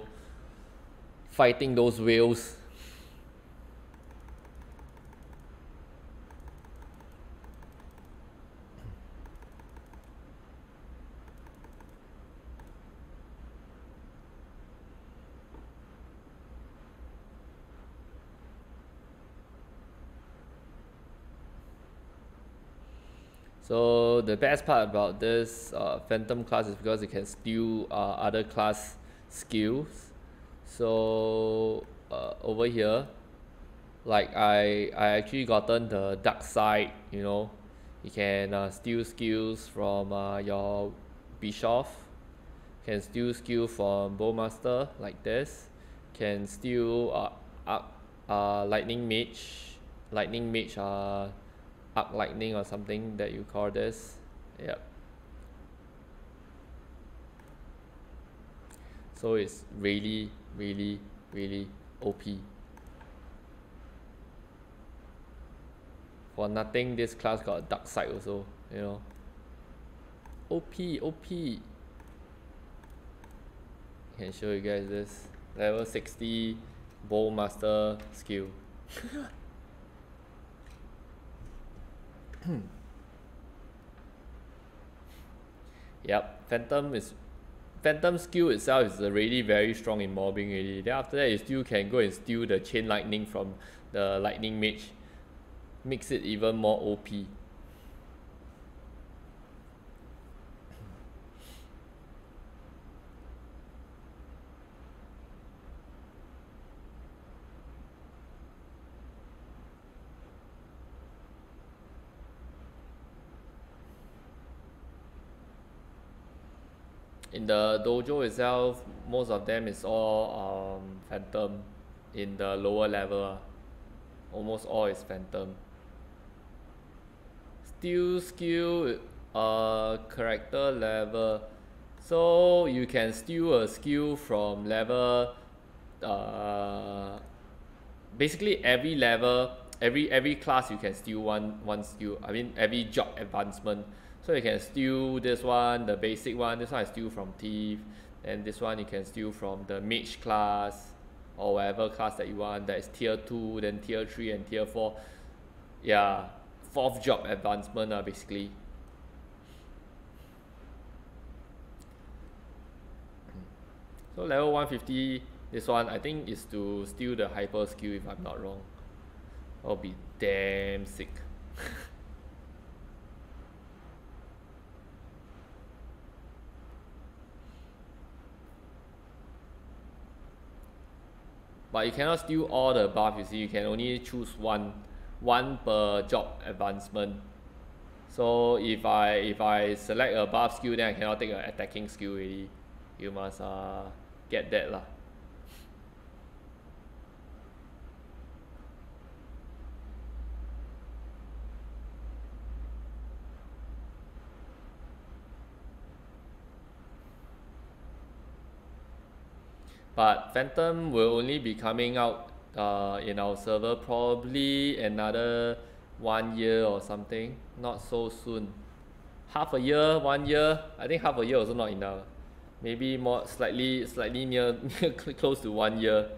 fighting those whales. So the best part about this Phantom class is because it can steal other class skills. So over here, like I actually gotten the dark side, you know. You can steal skills from your Bischoff, can steal skill from Bowmaster like this, can steal lightning mage arc lightning or something that you call this. Yep. So it's really OP. For nothing, this class got a dark side also, you know. OP. You can show you guys this. Level 60 Bow Master skill. Yep, Phantom skill itself is already very strong in mobbing already. Then after that you still can go and steal the chain lightning from the lightning mage. Makes it even more OP. In the dojo itself, most of them is all phantom in the lower level. Almost all is phantom. Steal skill, character level. So you can steal a skill from level, basically every level, every class you can steal one skill. I mean every job advancement. So you can steal this one, the basic one. This one I steal from Thief, and this one you can steal from the Mage class or whatever class that you want. That is tier 2, then tier 3 and tier 4. Yeah, 4th job advancement basically. So level 150, this one I think is to steal the hyper skill if I'm not wrong. That'll be damn sick. But you cannot steal all the buff, you see, you can only choose one per job advancement. So if I select a buff skill, then I cannot take an attacking skill already. You must get that lah. But Phantom will only be coming out in our server probably another 1 year or something. Not so soon. Half a year, 1 year. I think half a year also not enough. Maybe more slightly near close to 1 year.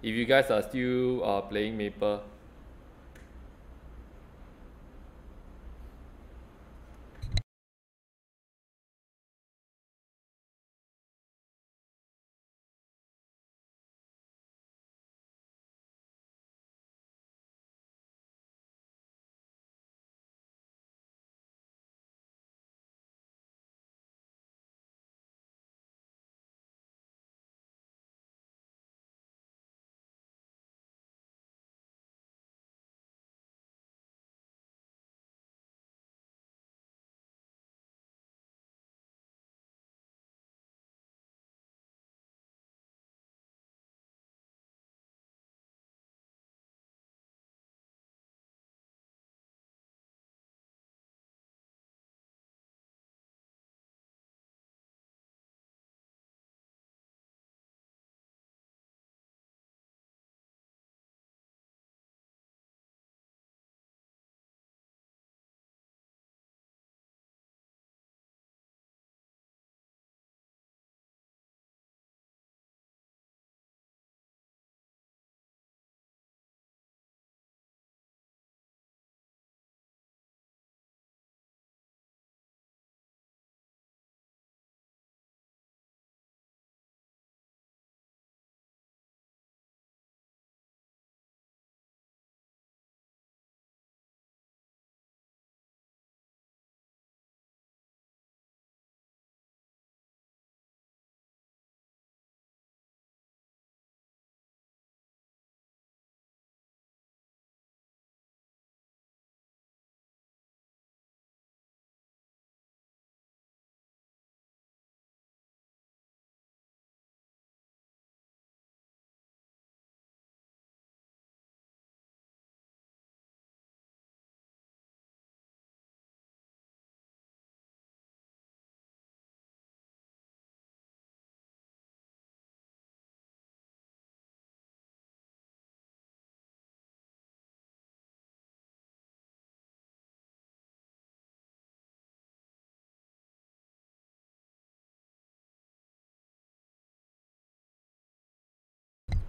If you guys are still playing Maple.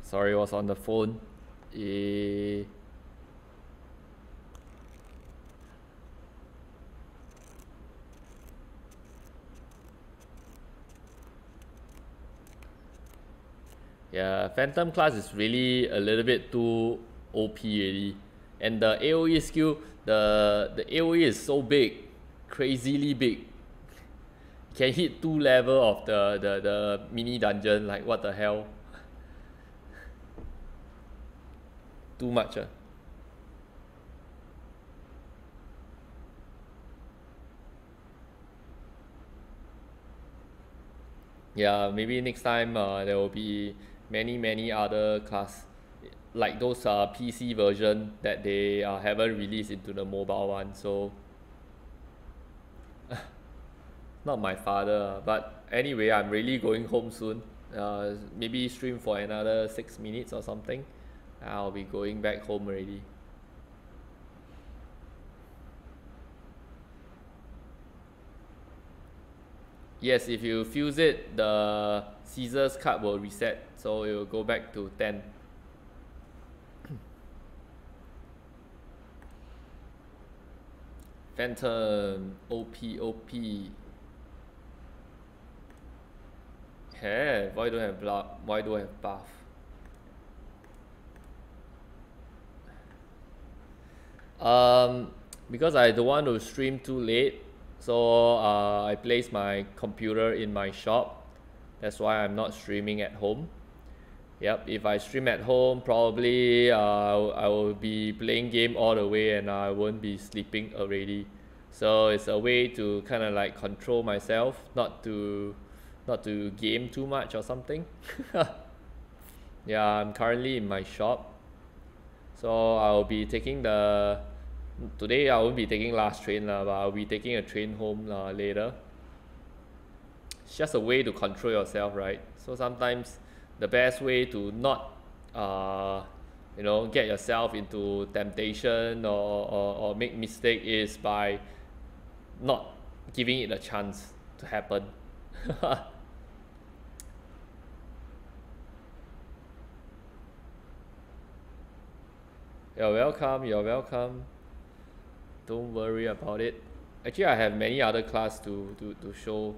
Sorry, I was on the phone. Yeah, Phantom class is really a little bit too OP already. And the AoE skill, the AoE is so big, crazily big. Can hit 2 level of the mini dungeon, like what the hell? Too much. Yeah, maybe next time there will be many other class, like those PC version that they haven't released into the mobile one. So not my father, but anyway, I'm really going home soon. Maybe stream for another 6 minutes or something. I'll be going back home already. Yes, if you fuse it, the Caesar's card will reset, so it will go back to 10. Phantom, OP. Have, why don't I have blood? Why do I have buff? Because I don't want to stream too late, so I place my computer in my shop. That's why I'm not streaming at home. Yep, if I stream at home, probably I will be playing game all the way and I won't be sleeping already. So it's a way to kind of like control myself, not to game too much or something. Yeah, I'm currently in my shop, so I'll be taking today I won't be taking last train, but I'll be taking a train home later. It's just a way to control yourself, right? So sometimes the best way to not get yourself into temptation or make mistake is by not giving it a chance to happen. You're welcome. Don't worry about it. Actually, I have many other class to show,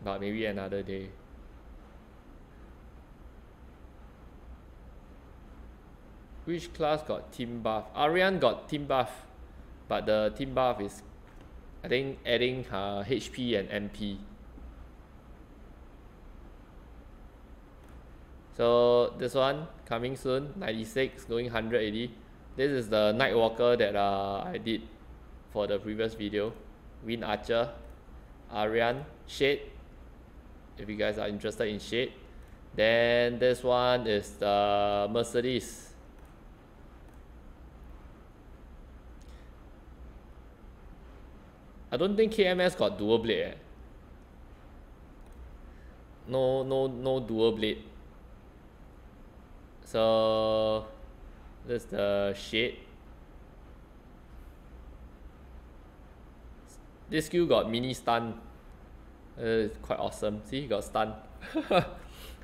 but maybe another day. Which class got team buff? Arian got team buff, but the team buff is, I think, adding HP and MP. So this one coming soon, 96 going 180. This is the Nightwalker that I did for the previous video. Wind Archer, Arian, Shade, if you guys are interested in Shade. Then this one is the Mercedes. I don't think KMS got dual blade. No dual blade. So that's the Shade. This skill got mini stun. It's quite awesome. See, got stun.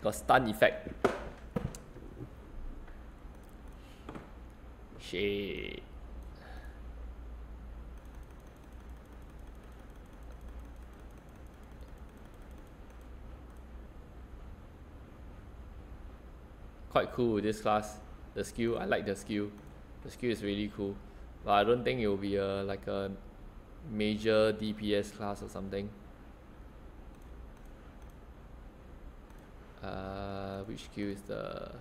Got stun effect. Shade. Quite cool this class. The skill, I like the skill. The skill is really cool, but I don't think it will be like a major DPS class or something. Which skill is the...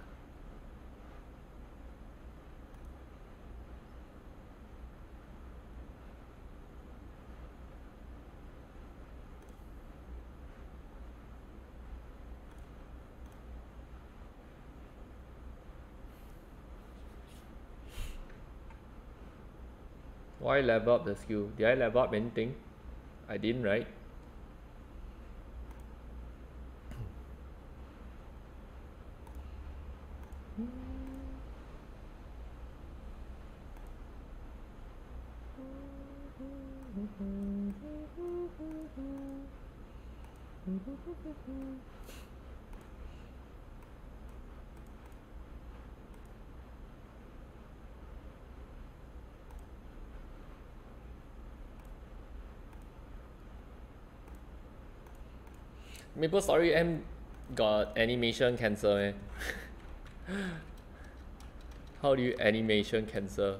Why level up the skill? Did I level up anything? I didn't, right? Maple Story M got animation cancel, eh? How do you animation cancel?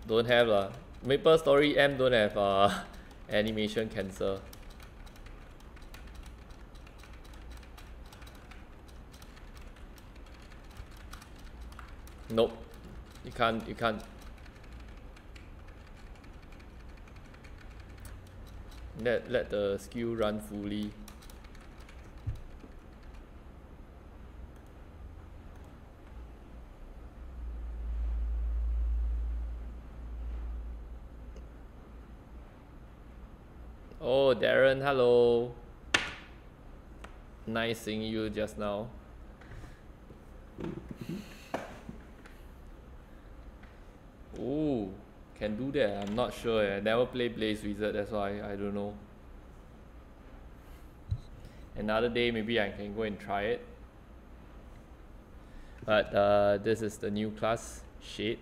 Don't have lah. Maple Story M don't have animation cancel. Nope. You can't. Let the skill run fully. Oh, Darren, hello. Nice seeing you just now. Ooh, can do that. I'm not sure. I never played Blaze Wizard, that's why I don't know. Another day, maybe I can go and try it. But this is the new class, Shade.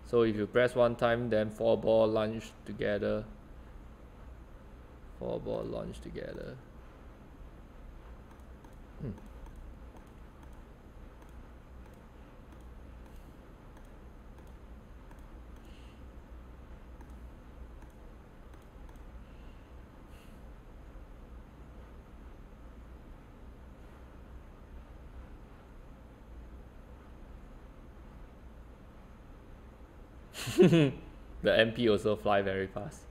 So if you press one time, then 4 ball launch together. 4 ball launch together. The MP also fly very fast.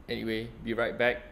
Anyway, be right back.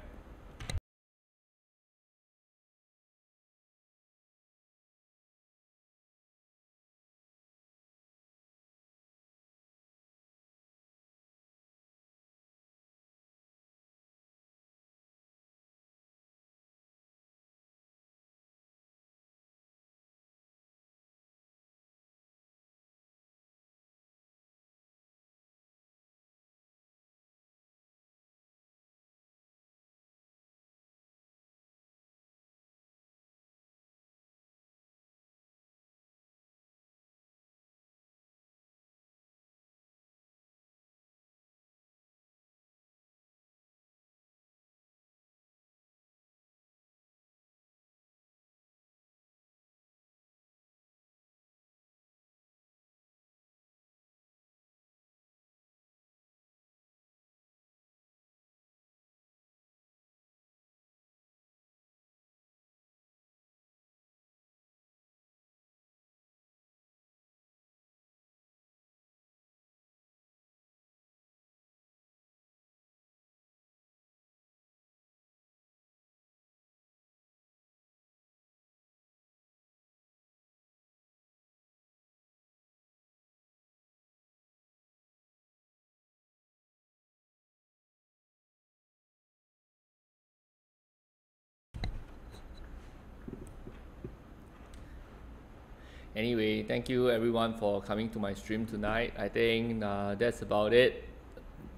Anyway, thank you everyone for coming to my stream tonight. I think that's about it.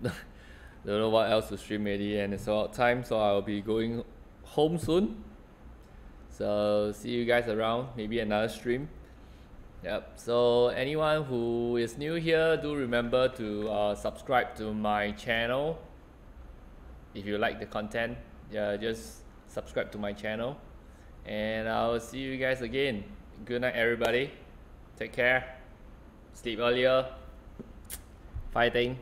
Don't know what else to stream already, and it's about time, so I'll be going home soon. So see you guys around, maybe another stream. Yep, so anyone who is new here, do remember to subscribe to my channel if you like the content. Yeah, just subscribe to my channel, and I'll see you guys again. Good night, everybody. Take care. Sleep earlier. Fighting.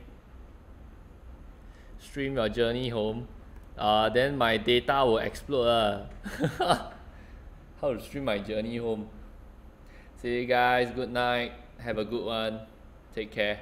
Stream your journey home. Then my data will explode. How to stream my journey home. See you guys. Good night. Have a good one. Take care.